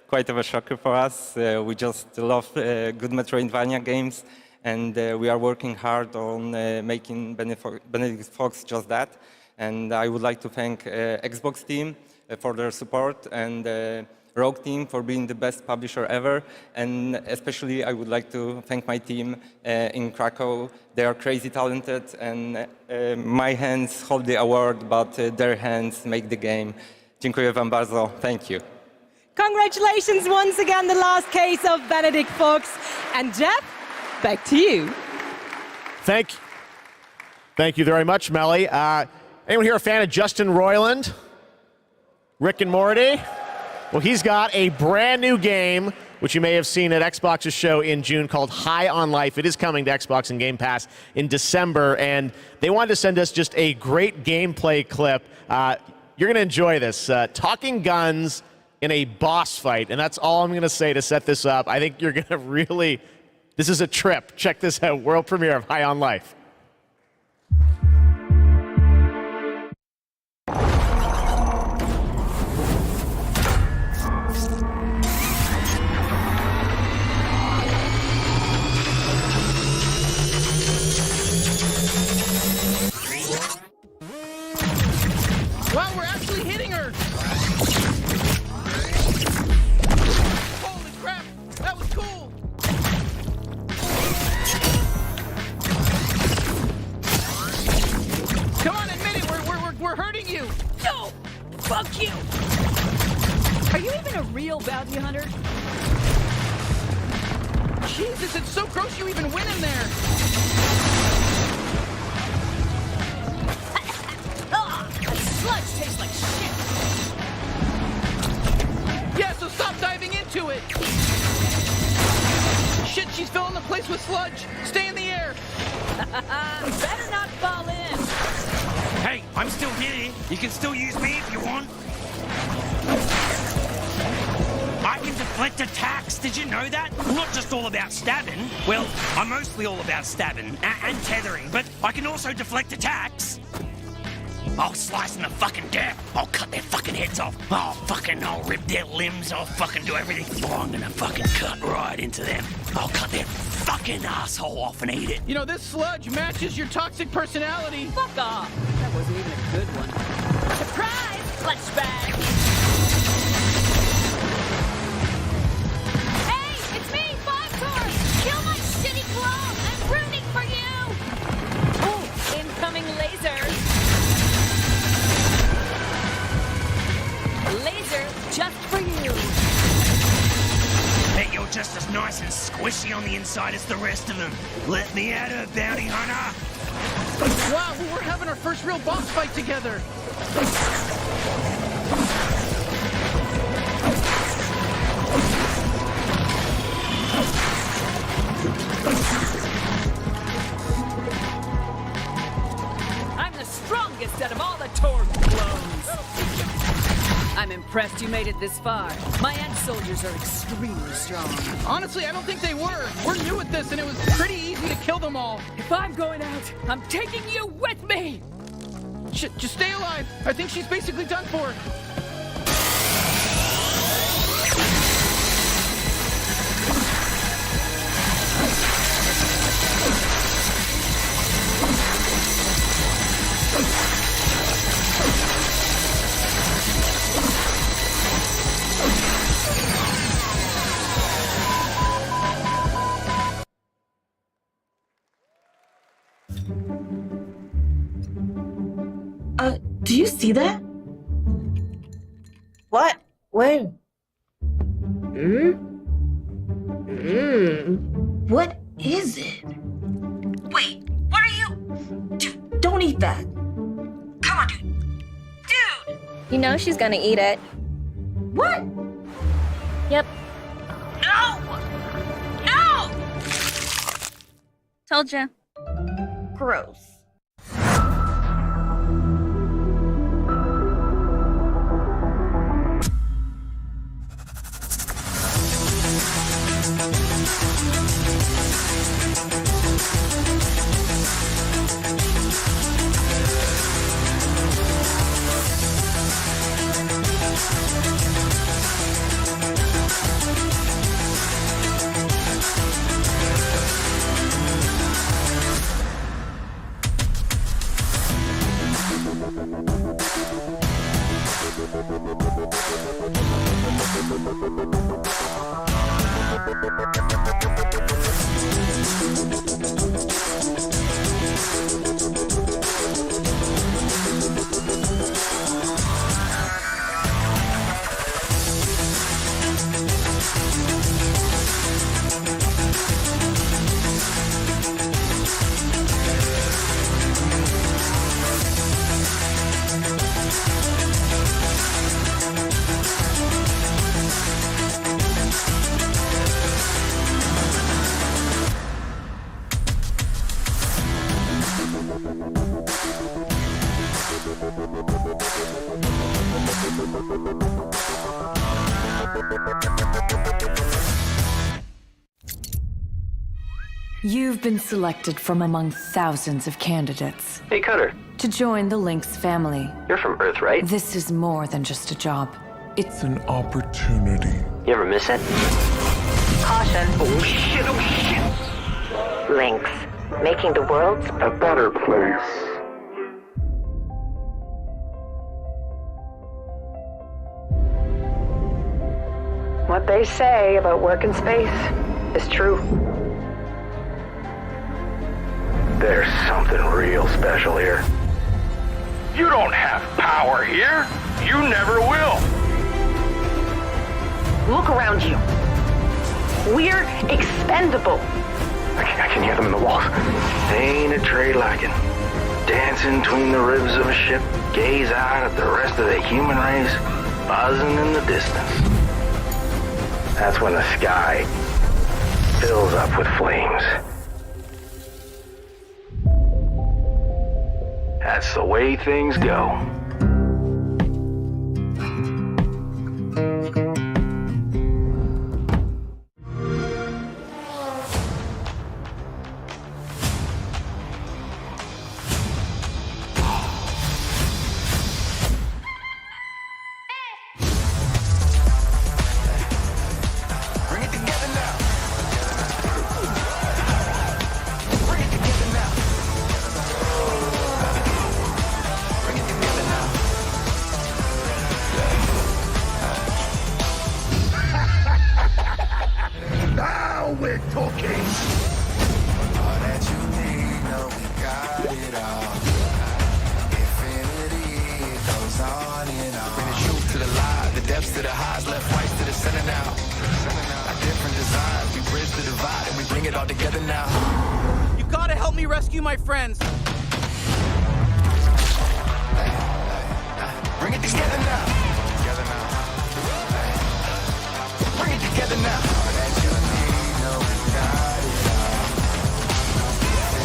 quite of a shocker for us. We just love good Metroidvania games, and we are working hard on making Benedict Fox just that. And I would like to thank Xbox team for their support, and Rogue team for being the best publisher ever. And especially I would like to thank my team in Krakow. They are crazy talented, and my hands hold the award, but their hands make the game. Dziękuję wam bardzo. Thank you. Congratulations once again, the last case of Benedict Fox. And Jeff, back to you. Thank you very much, Melly. Anyone here a fan of Justin Roiland? Rick and Morty? Well, he's got a brand new game, which you may have seen at Xbox's show in June, called High on Life. It is coming to Xbox and Game Pass in December, and they wanted to send us just a great gameplay clip. You're going to enjoy this. Talking guns in a boss fight, and that's all I'm going to say to set this up. I think you're going to really... This is a trip. Check this out. World premiere of High on Life. Wow, we're actually hitting her! Holy crap! That was cool! Come on, admit it! We're hurting you! No! Fuck you! Are you even a real bounty hunter? Jesus, it's so gross you even went in there! Sludge tastes like shit! Yeah, so stop diving into it! Shit, she's filling the place with sludge! Stay in the air! Better not fall in! Hey, I'm still here. You can still use me if you want. I can deflect attacks. Did you know that? I'm not just all about stabbing. Well, I'm mostly all about stabbing and tethering, but I can also deflect attacks. I'll slice them to fucking death. I'll cut their fucking heads off. I'll rip their limbs. I'll fucking do everything. Oh, I'm gonna fucking cut right into them. I'll cut their fucking asshole off and eat it. You know, this sludge matches your toxic personality. Fuck off! That wasn't even a good one. Surprise! Clutch bag! Hey, it's me, Five-Tor! Kill my shitty clone! I'm rooting for you! Oh, incoming laser! Laser just for you. Bet you're just as nice and squishy on the inside as the rest of them. Let me at her, bounty hunter. Wow, we're having our first real boss fight together. I'm the strongest out of all the Torg clones. I'm impressed you made it this far. My Ant soldiers are extremely strong. Honestly, I don't think they were. We're new at this, and it was pretty easy to kill them all. If I'm going out, I'm taking you with me! Shit, just stay alive. I think she's basically done for. Do you see that? What? When? What is it? Wait, what are you? Dude, don't eat that. Come on, dude. Dude! You know she's gonna eat it. What? Yep. No! No! Told ya. Gross. You've been selected from among thousands of candidates Hey, Cutter. to join the Lynx family. You're from Earth, right? This is more than just a job. It's an opportunity. You ever miss it? Caution. Oh shit, oh shit! Lynx. Making the world A better place. What they say about work in space is true. There's something real special here. You don't have power here. You never will. Look around you. We're expendable. I can hear them in the walls. Ain't a trade like it. Dancing between the ribs of a ship, gaze out at the rest of the human race, buzzing in the distance. That's when the sky fills up with flames. That's the way things go. Now we're talking. All that you need, no, we got it all. Infinity goes on and on. Bring the truth to the lie, the depths to the highs, left, right to the center now. Our different designs, we bridge the divide and we bring it all together now. You gotta help me rescue my friends. Bring it together now. Together now. Bring it together now. All that you need, no, we got it all.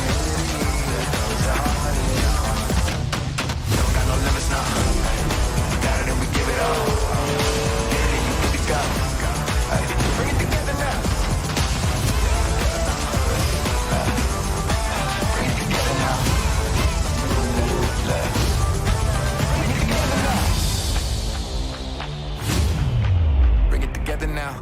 Infinity goes on and on. Don't got no limits now. We got it and we give it all. Get it and you good to go. Hey, bring it together now. Bring it together now. Bring it together now.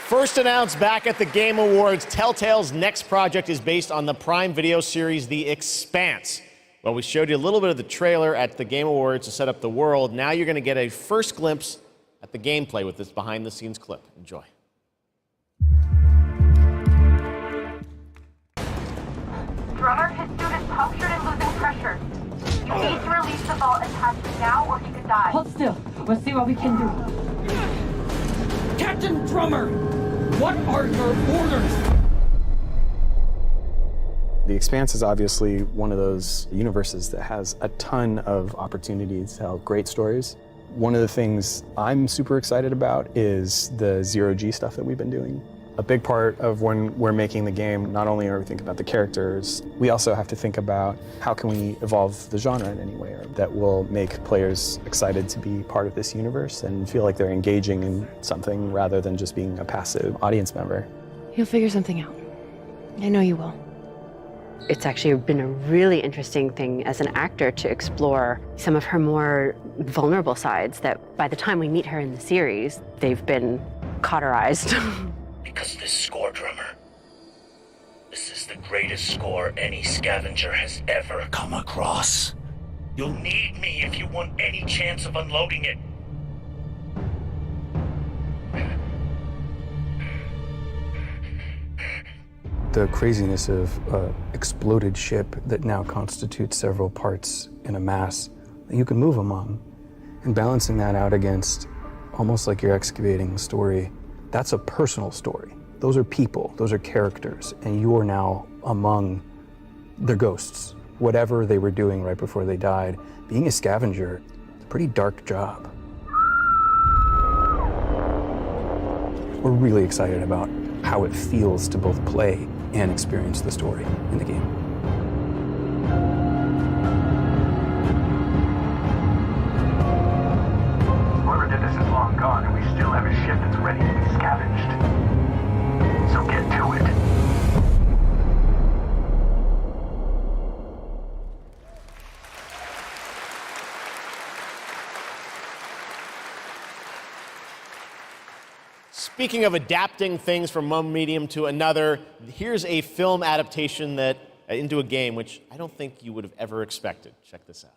First announced back at the Game Awards, Telltale's next project is based on the Prime Video series The Expanse. Well, we showed you a little bit of the trailer at the Game Awards to set up the world. Now you're going to get a first glimpse at the gameplay with this behind-the-scenes clip. Enjoy. Drummer, his suit is punctured and losing pressure. You need to release the vault attached now or he could die. Hold still. We'll see what we can do. Captain Drummer, what are your orders? The Expanse is obviously one of those universes that has a ton of opportunities to tell great stories. One of the things I'm super excited about is the zero-G stuff that we've been doing. A big part of when we're making the game, not only are we thinking about the characters, we also have to think about how can we evolve the genre in any way that will make players excited to be part of this universe and feel like they're engaging in something rather than just being a passive audience member. You'll figure something out. I know you will. It's actually been a really interesting thing as an actor to explore some of her more vulnerable sides that by the time we meet her in the series, they've been cauterized. Because this score, Drummer, this is the greatest score any scavenger has ever come across. You'll need me if you want any chance of unloading it. The craziness of an exploded ship that now constitutes several parts in a mass that you can move among, and balancing that out against almost like you're excavating a story. That's a personal story. Those are people, those are characters, and you are now among their ghosts. Whatever they were doing right before they died, being a scavenger, it's a pretty dark job. We're really excited about how it feels to both play and experience the story in the game. Speaking of adapting things from one medium to another, here's a film adaptation that into a game which I don't think you would have ever expected. Check this out.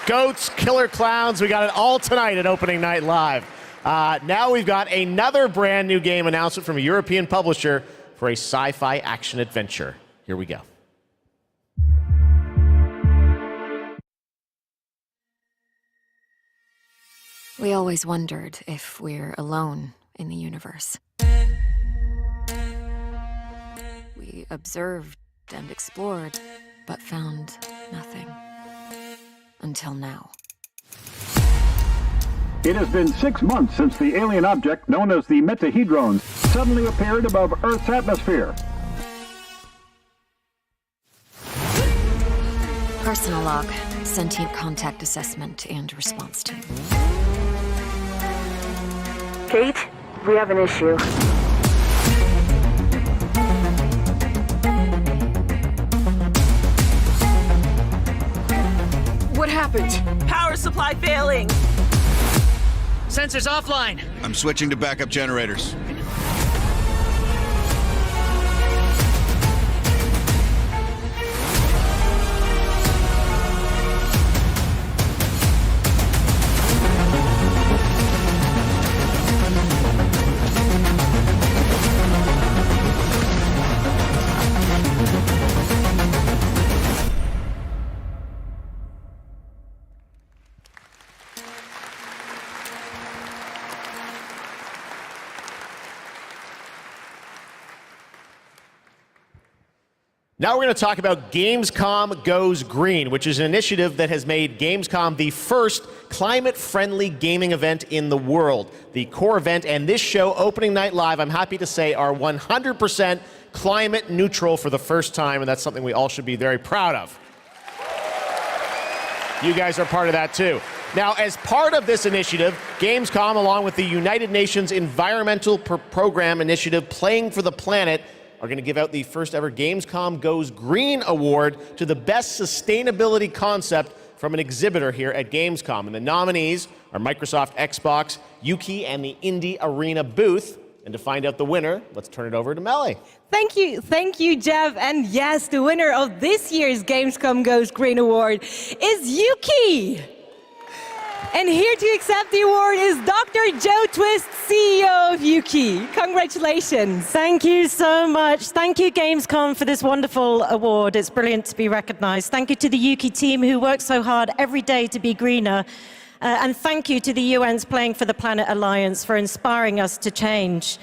Goats, killer clowns, we got it all tonight at Opening Night Live. Now we've got another brand new game announcement from a European publisher for a sci-fi action adventure. Here we go. We always wondered if we're alone in the universe. We observed and explored, but found nothing. Until now. It has been 6 months since the alien object known as the Metahedron suddenly appeared above Earth's atmosphere. Personal log, sentient contact assessment and response team. Kate, we have an issue. What happened? Power supply failing. Sensors offline. I'm switching to backup generators. Now we're going to talk about GamesCom Goes Green, which is an initiative that has made GamesCom the first climate-friendly gaming event in the world. The core event and this show, Opening Night Live, I'm happy to say, are 100% climate neutral for the first time, and that's something we all should be very proud of. You guys are part of that too. Now, as part of this initiative, GamesCom, along with the United Nations Environmental Program Initiative Playing for the Planet, are going to give out the first ever GamesCom Goes Green Award to the best sustainability concept from an exhibitor here at Gamescom. And the nominees are Microsoft Xbox, Yuki, and the Indie Arena booth. And to find out the winner, let's turn it over to Melly. Thank you, Jeff. And yes, the winner of this year's Gamescom Goes Green Award is Yuki. And here to accept the award is Dr. Joe Twist, CEO of Yuki. Congratulations. Thank you so much. Thank you, Gamescom, for this wonderful award. It's brilliant to be recognized. Thank you to the Yuki team who work so hard every day to be greener. And thank you to the UN's Playing for the Planet Alliance for inspiring us to change.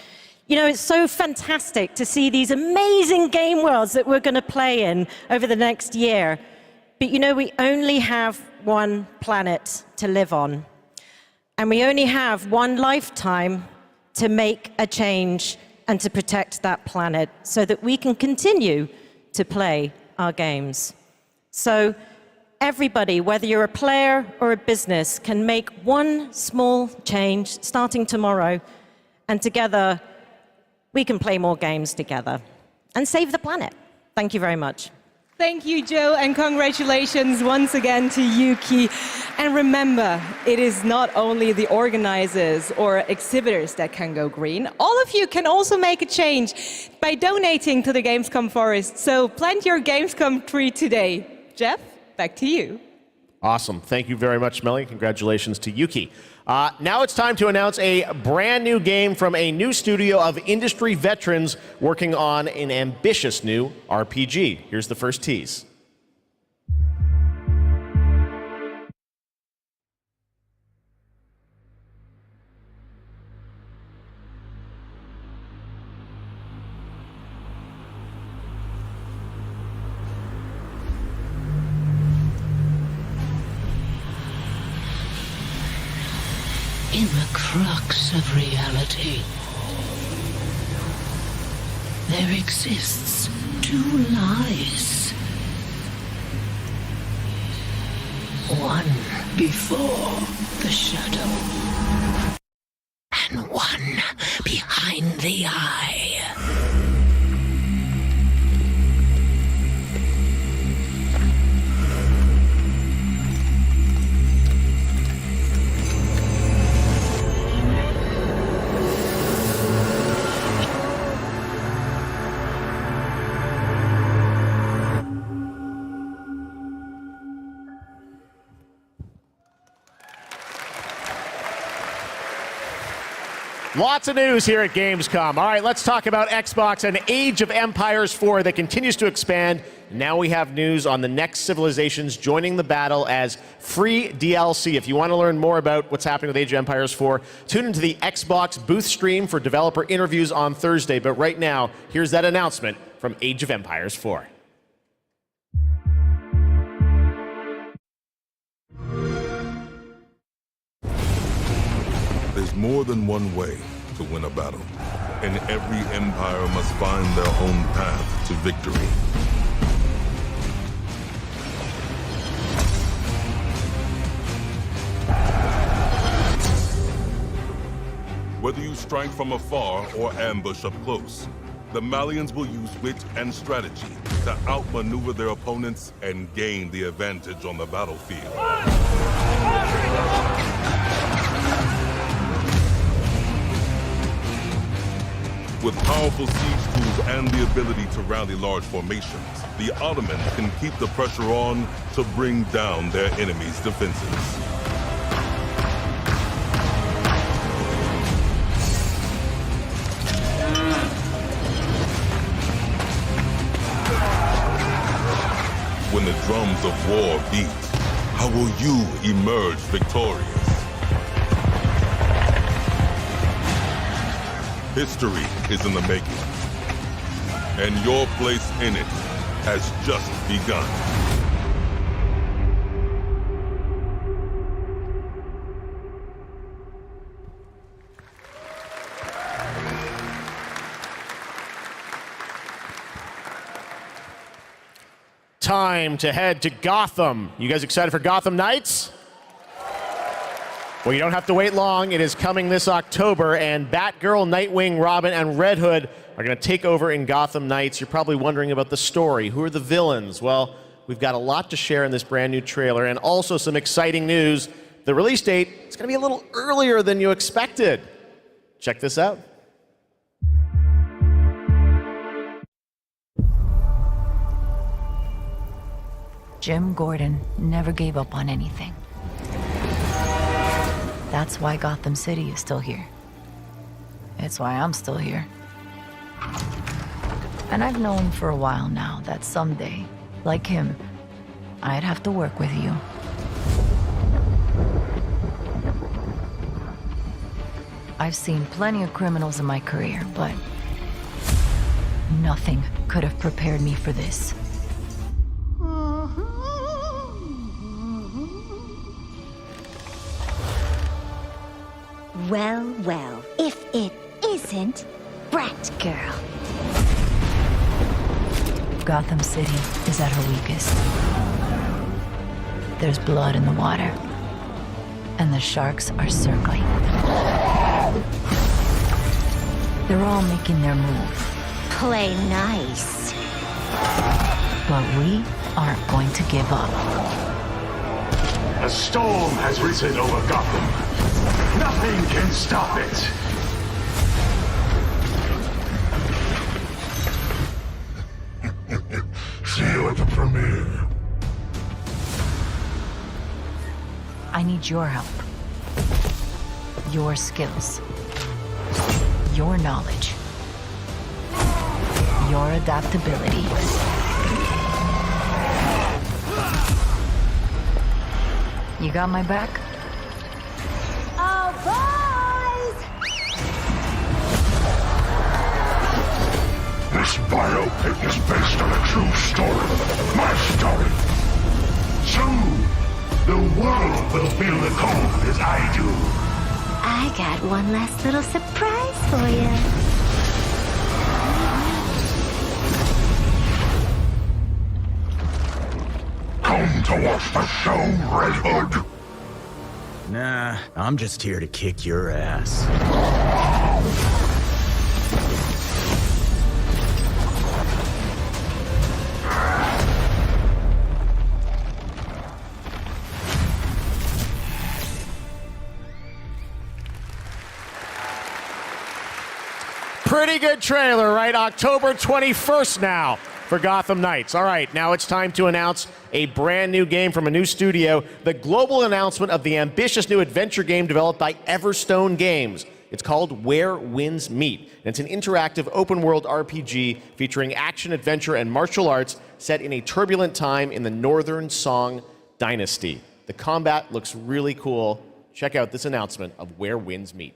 You know, it's so fantastic to see these amazing game worlds that we're going to play in over the next year. But you know, we only have one planet to live on. And we only have one lifetime to make a change and to protect that planet so that we can continue to play our games. So everybody, whether you're a player or a business, can make one small change starting tomorrow, and together we can play more games together and save the planet. Thank you very much. Thank you, Joe, and congratulations once again to Yuki. And remember, it is not only the organizers or exhibitors that can go green. All of you can also make a change by donating to the Gamescom Forest. So plant your Gamescom tree today. Jeff, back to you. Awesome. Thank you very much, Melly. Congratulations to Yuki. Now it's time to announce a brand new game from a new studio of industry veterans working on an ambitious new RPG. Here's the first tease. In the crux of reality, there exists two lies. One before the shadow, and one behind the eye. Lots of news here at Gamescom. All right, let's talk about Xbox and Age of Empires 4 that continues to expand. Now we have news on the next civilizations joining the battle as free DLC. If you want to learn more about what's happening with Age of Empires 4, tune into the Xbox booth stream for developer interviews on Thursday. But right now, here's that announcement from Age of Empires 4. There's more than one way to win a battle, and every empire must find their own path to victory. Whether you strike from afar or ambush up close, the Malians will use wit and strategy to outmaneuver their opponents and gain the advantage on the battlefield. With powerful siege tools and the ability to rally large formations, the Ottomans can keep the pressure on to bring down their enemies' defenses. When the drums of war beat, how will you emerge victorious? History is in the making, and your place in it has just begun. Time to head to Gotham. You guys excited for Gotham Knights? Well, you don't have to wait long. It is coming this October, and Batgirl, Nightwing, Robin, and Red Hood are going to take over in Gotham Knights. You're probably wondering about the story. Who are the villains? Well, we've got a lot to share in this brand new trailer, and also some exciting news. The release date is going to be a little earlier than you expected. Check this out. Jim Gordon never gave up on anything. That's why Gotham City is still here. It's why I'm still here. And I've known for a while now that someday, like him, I'd have to work with you. I've seen plenty of criminals in my career, but nothing could have prepared me for this. Well, well, if it isn't Batgirl. Gotham City is at her weakest. There's blood in the water, and the sharks are circling. They're all making their move. Play nice. But we aren't going to give up. A storm has risen over Gotham. Nothing can stop it. See you at the premiere. I need your help. Your skills. Your knowledge. Your adaptability. You got my back? Oh, boys! This biopic is based on a true story. My story. Soon, the world will feel the cold as I do. I got one last little surprise for you. Come to watch the show, Red Hood. Nah, I'm just here to kick your ass. Pretty good trailer, right? October 21st now for Gotham Knights. All right, now it's time to announce a brand new game from a new studio, the global announcement of the ambitious new adventure game developed by Everstone Games. It's called Where Winds Meet, and it's an interactive open-world RPG featuring action, adventure, and martial arts set in a turbulent time in the Northern Song Dynasty. The combat looks really cool. Check out this announcement of Where Winds Meet.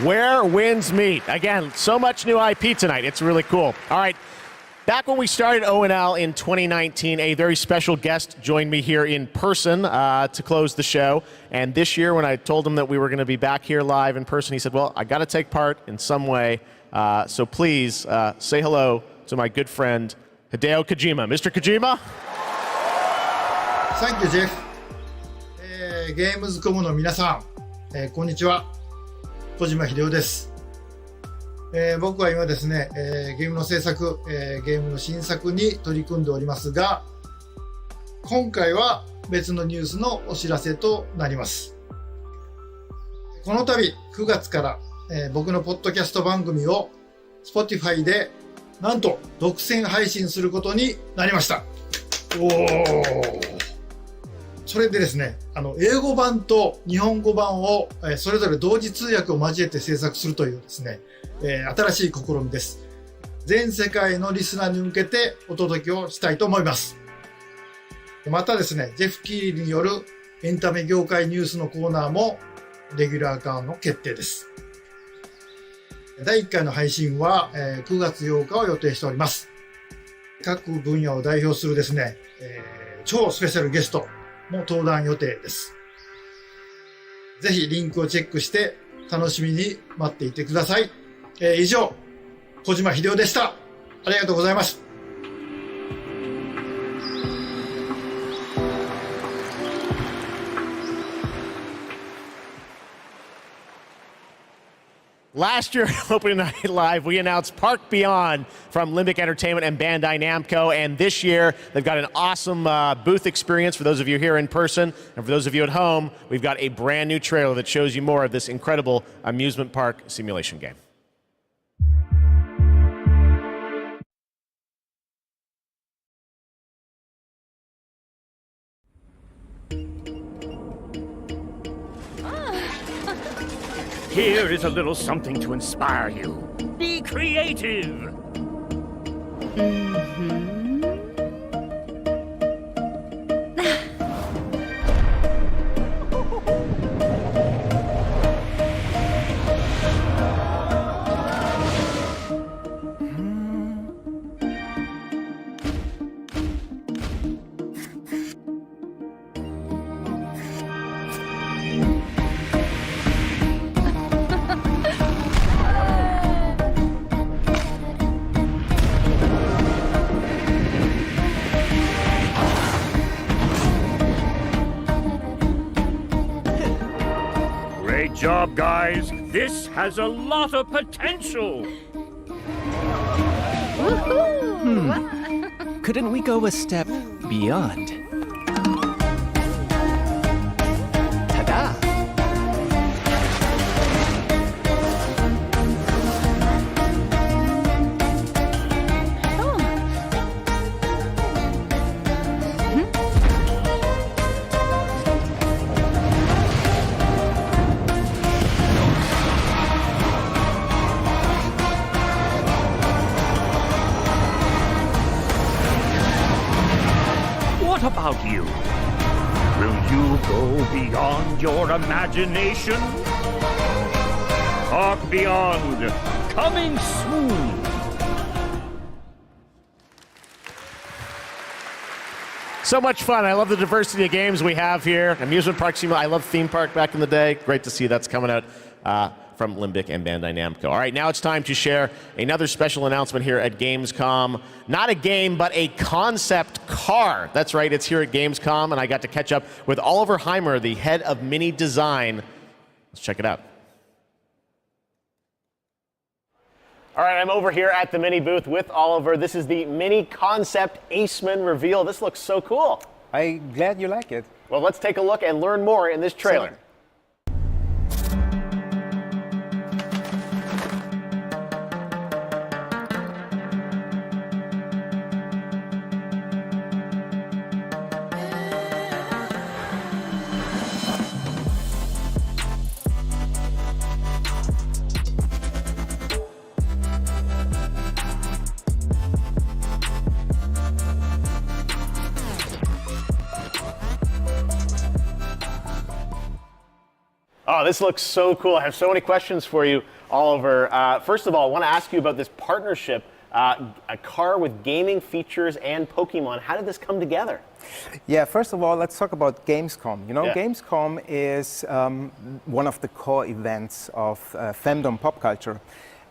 Where winds meet. Again, so much new IP tonight. It's really cool. All right. Back when we started ONL in 2019, a very special guest joined me here in person to close the show. And this year, when I told him that we were going to be back here live in person, he said, well, I got to take part in some way. So please say hello to my good friend, Hideo Kojima. Mr. Kojima? Thank you, Jeff. GamesCom の皆さん、こんにちは。小島秀夫です。僕は今ですね、ゲームの制作、ゲームの新作に取り組んでおりますが、今回は別のニュースのお知らせとなります。この度9月から、僕のポッドキャスト番組を Spotify でなんと独占配信することになりました。おー。それでですね、英語版と日本語版を、それぞれ同時通訳を交えて制作するというですね、新しい試みです。全世界のリスナーに向けてお届けをしたいと思います。またですね、ジェフ・キーリによるエンタメ業界ニュースのコーナーもレギュラー化の決定です。第1回の配信は9月8日を予定しております。各分野を代表するですね、超スペシャルゲストも登壇予定です。ぜひリンクをチェックして楽しみに待っていてください。以上、小島秀夫でした。ありがとうございます。Last year at Opening Night Live, we announced Park Beyond from Limbic Entertainment and Bandai Namco, and this year they've got an awesome booth experience for those of you here in person, and for those of you at home, we've got a brand new trailer that shows you more of this incredible amusement park simulation game. Here is a little something to inspire you. Be creative. Great job, guys. This has a lot of potential. Couldn't we go a step beyond? Ta-da! What about you? Will you go beyond your imagination? Park Beyond, coming soon. So much fun. I love the diversity of games we have here. Amusement Park Simulator. I love Theme Park back in the day. Great to see that's coming out from Limbic and Bandai Namco. All right, now it's time to share another special announcement here at Gamescom. Not a game, but a concept car. That's right, it's here at Gamescom, and I got to catch up with Oliver Heimer, the head of Mini Design. Let's check it out. All right, I'm over here at the Mini booth with Oliver. This is the Mini Concept Aceman reveal. This looks so cool. I'm glad you like it. Well, let's take a look and learn more in this trailer. Oh, this looks so cool. I have so many questions for you, Oliver. First of all, I want to ask you about this partnership, a car with gaming features and Pokemon. How did this come together? Yeah, first of all, let's talk about Gamescom. You know, Gamescom is one of the core events of fandom pop culture.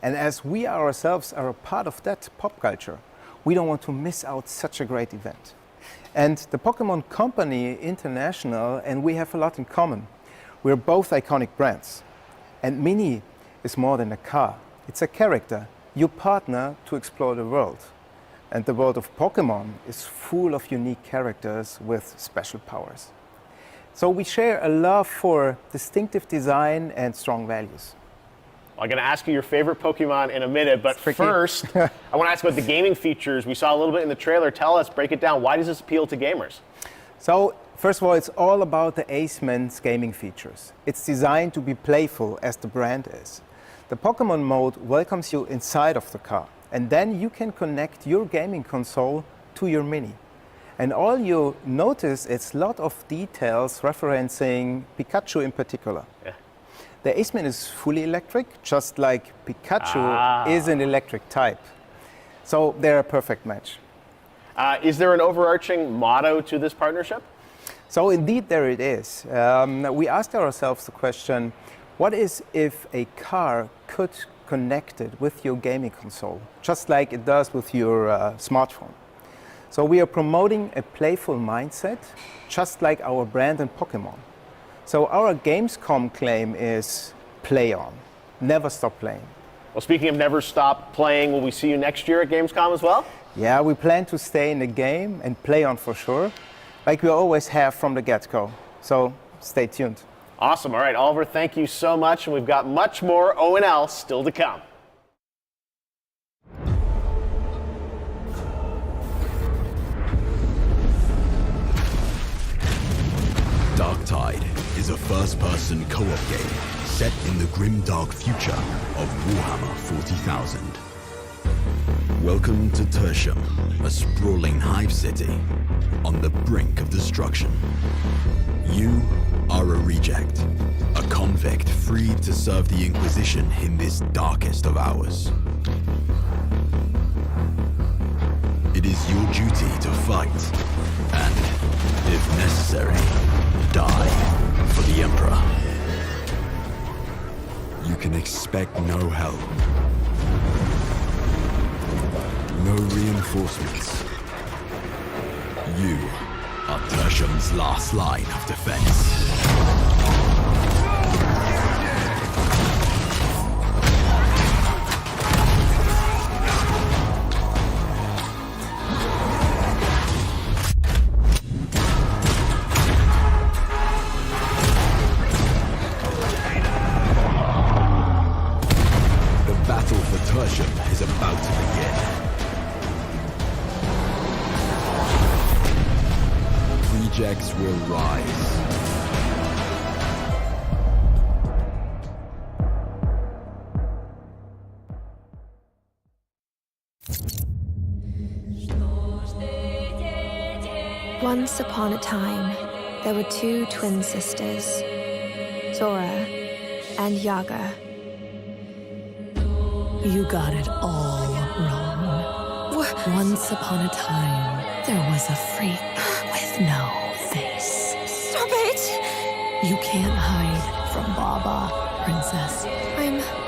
And as we ourselves are a part of that pop culture, we don't want to miss out such a great event. And the Pokemon Company International and we have a lot in common. We're both iconic brands. And Mini is more than a car. It's a character, your partner to explore the world. And the world of Pokemon is full of unique characters with special powers. So we share a love for distinctive design and strong values. I'm going to ask you your favorite Pokemon in a minute, but first, I want to ask about the gaming features. We saw a little bit in the trailer. Tell us, break it down. Why does this appeal to gamers? So, first of all, it's all about the Aceman's gaming features. It's designed to be playful, as the brand is. The Pokemon mode welcomes you inside of the car, and then you can connect your gaming console to your Mini. And all you notice is a lot of details referencing Pikachu in particular. Yeah. The Aceman is fully electric, just like Pikachu is an electric type. So they're a perfect match. Is there an overarching motto to this partnership? So indeed there it is. We asked ourselves the question, what is if a car could connect it with your gaming console, just like it does with your smartphone? So we are promoting a playful mindset, just like our brand and Pokemon. So our Gamescom claim is play on, never stop playing. Well, speaking of never stop playing, will we see you next year at Gamescom as well? Yeah, we plan to stay in the game and play on for sure, like we always have from the get-go. So stay tuned. Awesome. All right, Oliver, thank you so much. And we've got much more O&L still to come. Darktide is a first-person co-op game set in the grim-dark future of Warhammer 40,000. Welcome to Tertium, a sprawling hive city on the brink of destruction. You are a reject, a convict freed to serve the Inquisition in this darkest of hours. It is your duty to fight, and, if necessary, die for the Emperor. You can expect no help, no reinforcements. You are Tertium's last line of defense. Is about to begin. Rejects will rise. Once upon a time, there were two twin sisters, Zora and Yaga. You got it all wrong. Once upon a time, there was a freak with no face. Stop it! You can't hide from Baba, princess.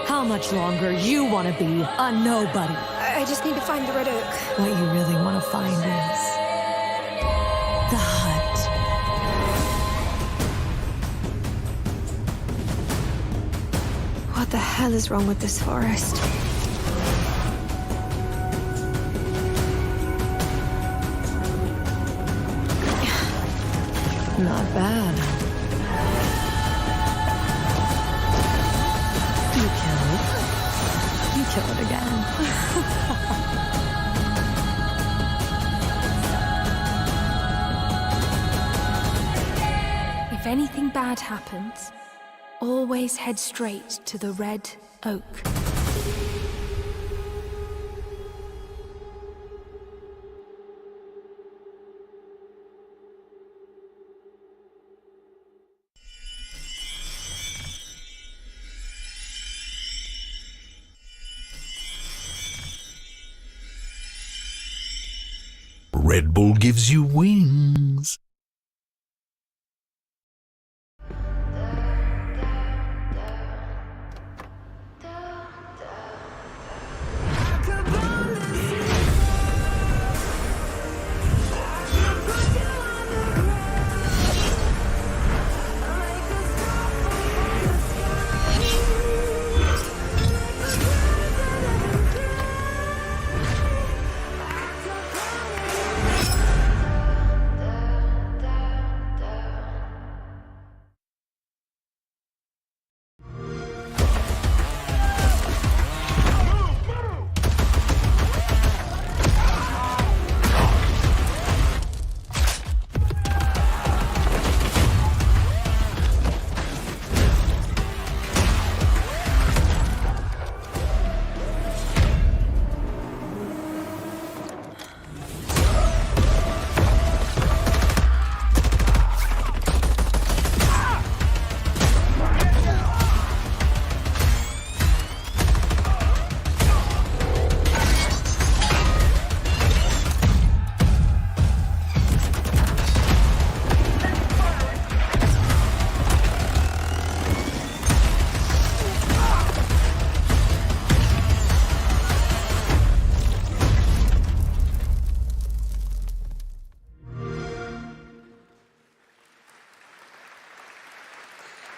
How much longer you want to be a nobody? I just need to find the Red Oak. What you really want to find is the hut. What the hell is wrong with this forest? Not bad. You kill it again. If anything bad happens, always head straight to the Red Oak. Red Bull gives you wings.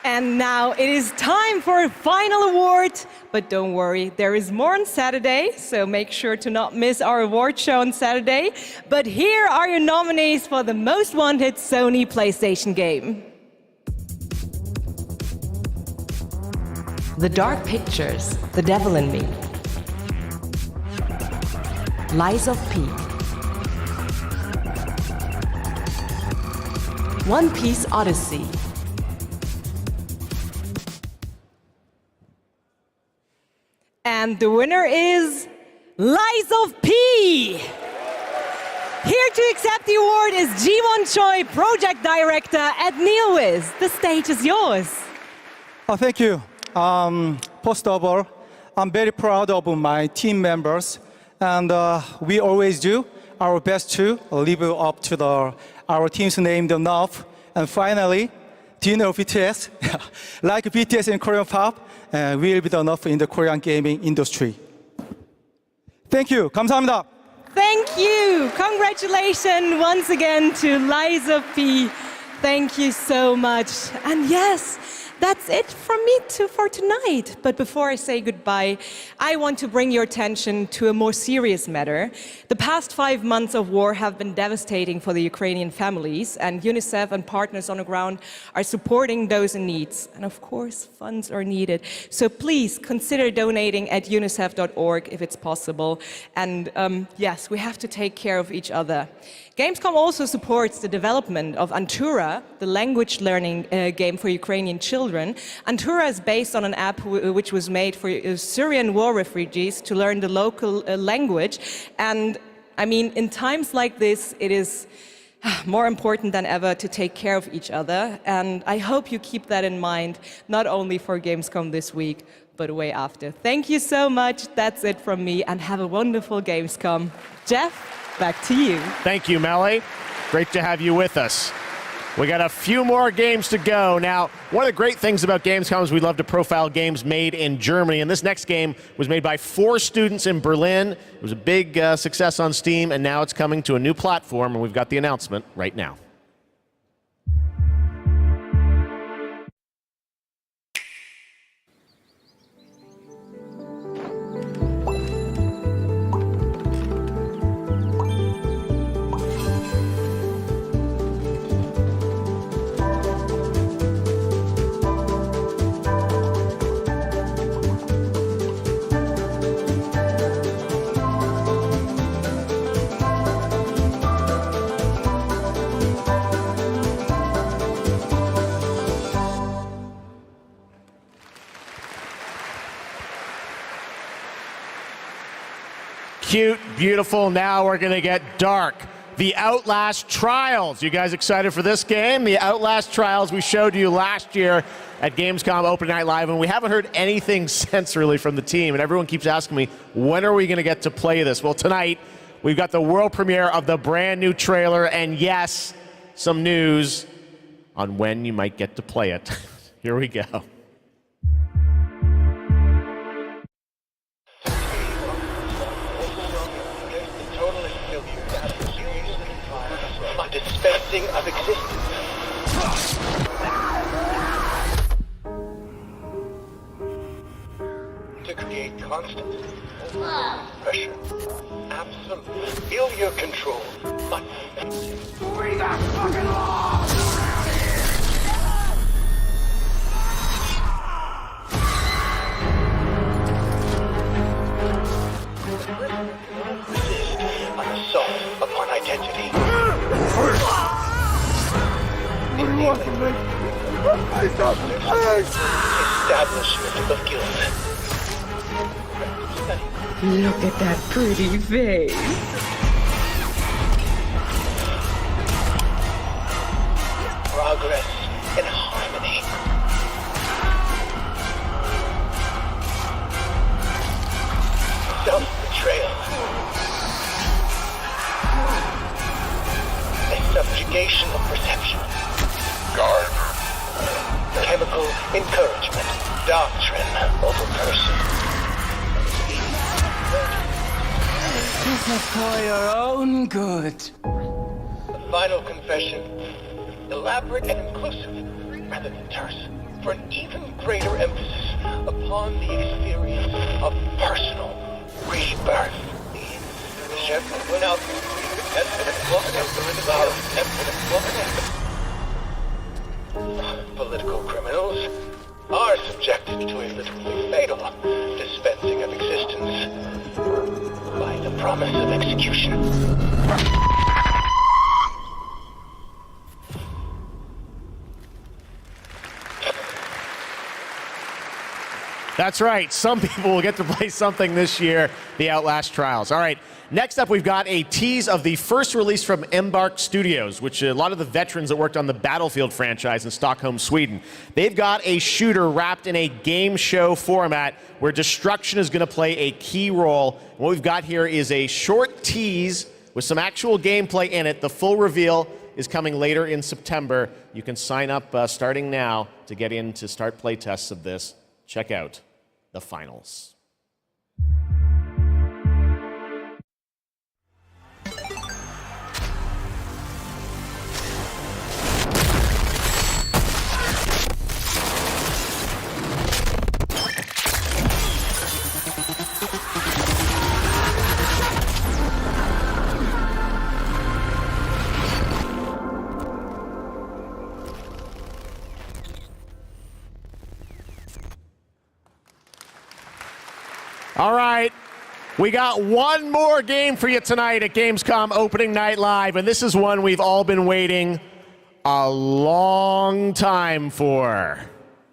And now it is time for a final award. But don't worry, there is more on Saturday, so make sure to not miss our award show on Saturday. But here are your nominees for the most wanted Sony PlayStation game. The Dark Pictures, The Devil in Me. Lies of P. One Piece Odyssey. And the winner is Lies of P. Here to accept the award is Ji-won Choi, Project Director at NeoWiz. The stage is yours. Oh, thank you. First of all, I'm very proud of my team members, and we always do our best to live up to our team's name enough. And finally, do you know BTS? Like BTS in Korean pop, will be enough in the Korean gaming industry. Thank you. 감사합니다. Thank you. Congratulations once again to Lies of P. Thank you so much. And yes, that's it from me for tonight. But before I say goodbye, I want to bring your attention to a more serious matter. The past 5 months of war have been devastating for the Ukrainian families, and UNICEF and partners on the ground are supporting those in need. And of course, funds are needed. So please consider donating at unicef.org if it's possible. And yes, we have to take care of each other. GamesCom also supports the development of Antura, the language learning game for Ukrainian children. Antura is based on an app which was made for Syrian war refugees to learn the local language. And I mean, in times like this, it is more important than ever to take care of each other. And I hope you keep that in mind, not only for Gamescom this week, but way after. Thank you so much. That's it from me, and have a wonderful Gamescom. Jeff, back to you. Thank you, Melly. Great to have you with us. We got a few more games to go. Now, one of the great things about Gamescom is we love to profile games made in Germany, and this next game was made by 4 students in Berlin. It was a big success on Steam, and now it's coming to a new platform, and we've got the announcement right now. Cute, beautiful. Now we're going to get dark. The Outlast Trials. You guys excited for this game? The Outlast Trials we showed you last year at Gamescom Open Night Live, and we haven't heard anything since really from the team, and everyone keeps asking me, when are we going to get to play this? Well, tonight we've got the world premiere of the brand new trailer, and yes, some news on when you might get to play it. Here we go. Dispensing of existence. To create constant pressure. Absolute. Feel your control. But bring that fucking law! An assault upon identity. Establishment of guilt. Look at that pretty face. Progress in harmony. Self-betrayal. A subjugation of perception. Guard. Chemical encouragement. Doctrine over person. This is for your own good. The final confession. Elaborate and inclusive, rather than terse, for an even greater emphasis upon the experience of personal rebirth. Political criminals are subjected to a literally fatal dispensing of existence by the promise of execution. That's right. Some people will get to play something this year, the Outlast Trials. All right. Next up, we've got a tease of the first release from Embark Studios, which a lot of the veterans that worked on the Battlefield franchise in Stockholm, Sweden. They've got a shooter wrapped in a game show format where destruction is going to play a key role. What we've got here is a short tease with some actual gameplay in it. The full reveal is coming later in September. You can sign up starting now to get in to start play tests of this. Check out the finals. All right, we got one more game for you tonight at Gamescom Opening Night Live, and this is one we've all been waiting a long time for.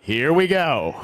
Here we go.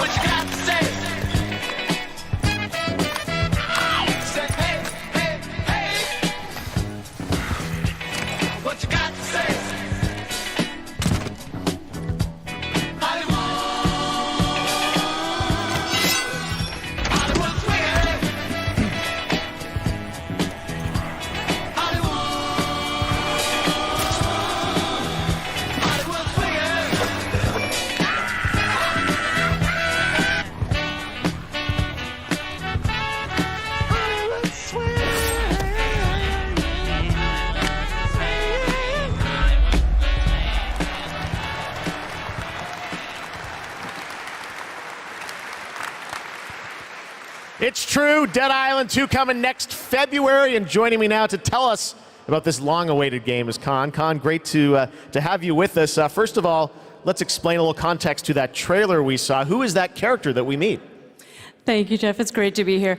What you got to say? Say hey, hey, hey. What you got to say? It's true, Dead Island 2 coming next February, and joining me now to tell us about this long-awaited game is Khan. Khan, great to have you with us. First of all, let's explain a little context to that trailer we saw. Who is that character that we meet? Thank you, Jeff. It's great to be here.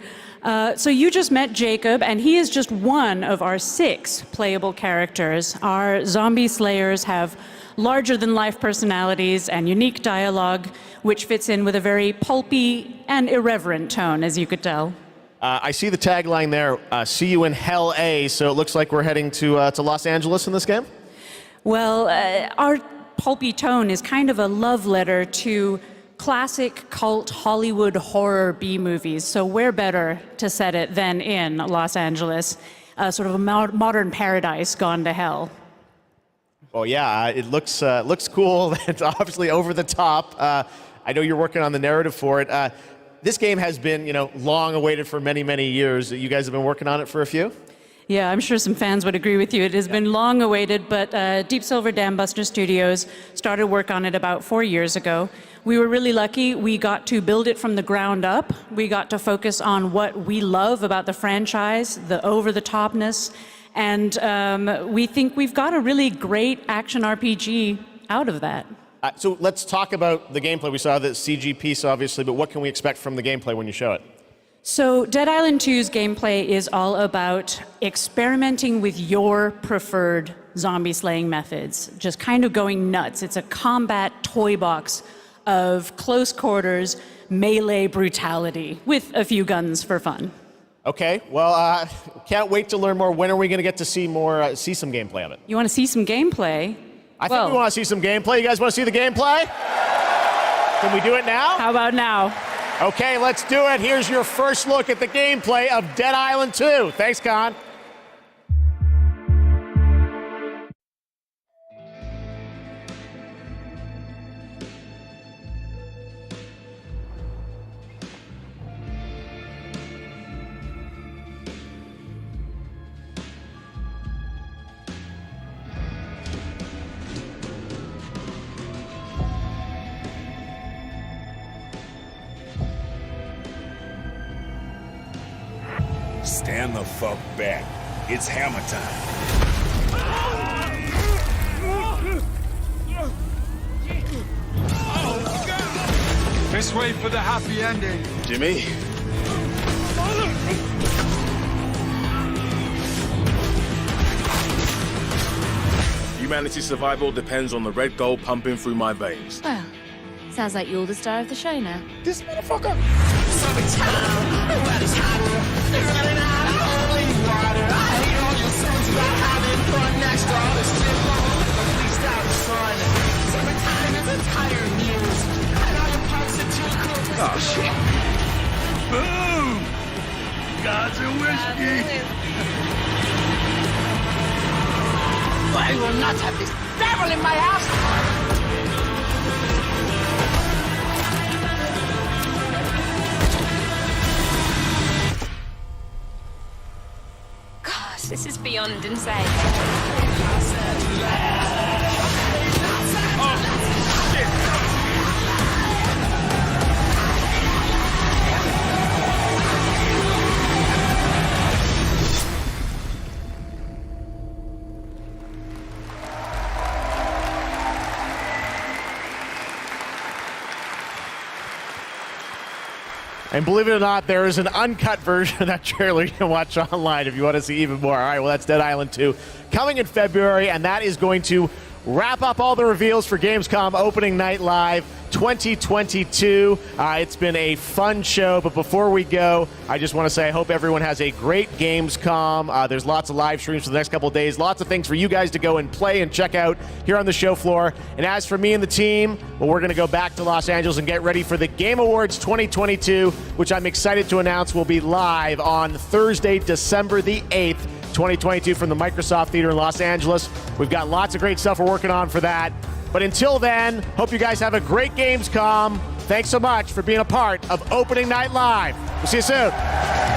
So you just met Jacob, and he is just one of our 6 playable characters. Our zombie slayers have larger-than-life personalities and unique dialogue, which fits in with a very pulpy and irreverent tone, as you could tell. I see the tagline there, see you in Hell A, so it looks like we're heading to Los Angeles in this game? Well, our pulpy tone is kind of a love letter to classic cult Hollywood horror B-movies, so where better to set it than in Los Angeles, sort of a modern paradise gone to hell. Well, yeah, it looks cool. It's obviously over the top. I know you're working on the narrative for it. This game has been, long awaited for many, many years. You guys have been working on it for a few? Yeah, I'm sure some fans would agree with you. It has been long awaited, but Deep Silver Dambuster Studios started work on it about 4 years ago. We were really lucky. We got to build it from the ground up. We got to focus on what we love about the franchise, the over-the-topness, and we think we've got a really great action RPG out of that. So let's talk about the gameplay. We saw the CG piece, obviously, but what can we expect from the gameplay when you show it? So Dead Island 2's gameplay is all about experimenting with your preferred zombie slaying methods, just kind of going nuts. It's a combat toy box of close quarters, melee brutality with a few guns for fun. Okay, well, can't wait to learn more. When are we going to get to see see some gameplay of it? You want to see some gameplay? I think we want to see some gameplay. You guys want to see the gameplay? Can we do it now? How about now? Okay, let's do it. Here's your first look at the gameplay of Dead Island 2. Thanks, Khan. Stand the fuck back. It's hammer time. This way for the happy ending. Jimmy? Humanity's survival depends on the red gold pumping through my veins. Well, sounds like you're the star of the show now. This motherfucker! Oh, shit. Boom! God's a whiskey! I will not have this devil in my house! This is beyond insane. And believe it or not, there is an uncut version of that trailer you can watch online if you want to see even more. All right, well, that's Dead Island 2 coming in February, and that is going to wrap up all the reveals for Gamescom opening night live. 2022. It's been a fun show, but before we go, I just want to say I hope everyone has a great Gamescom. There's lots of live streams for the next couple of days, lots of things for you guys to go and play and check out here on the show floor. And as for me and the team, well, we're going to go back to Los Angeles and get ready for the Game Awards 2022, which I'm excited to announce will be live on Thursday, December the 8th, 2022 from the Microsoft Theater in Los Angeles. We've got lots of great stuff we're working on for that. But until then, hope you guys have a great Gamescom. Thanks so much for being a part of Opening Night Live. We'll see you soon.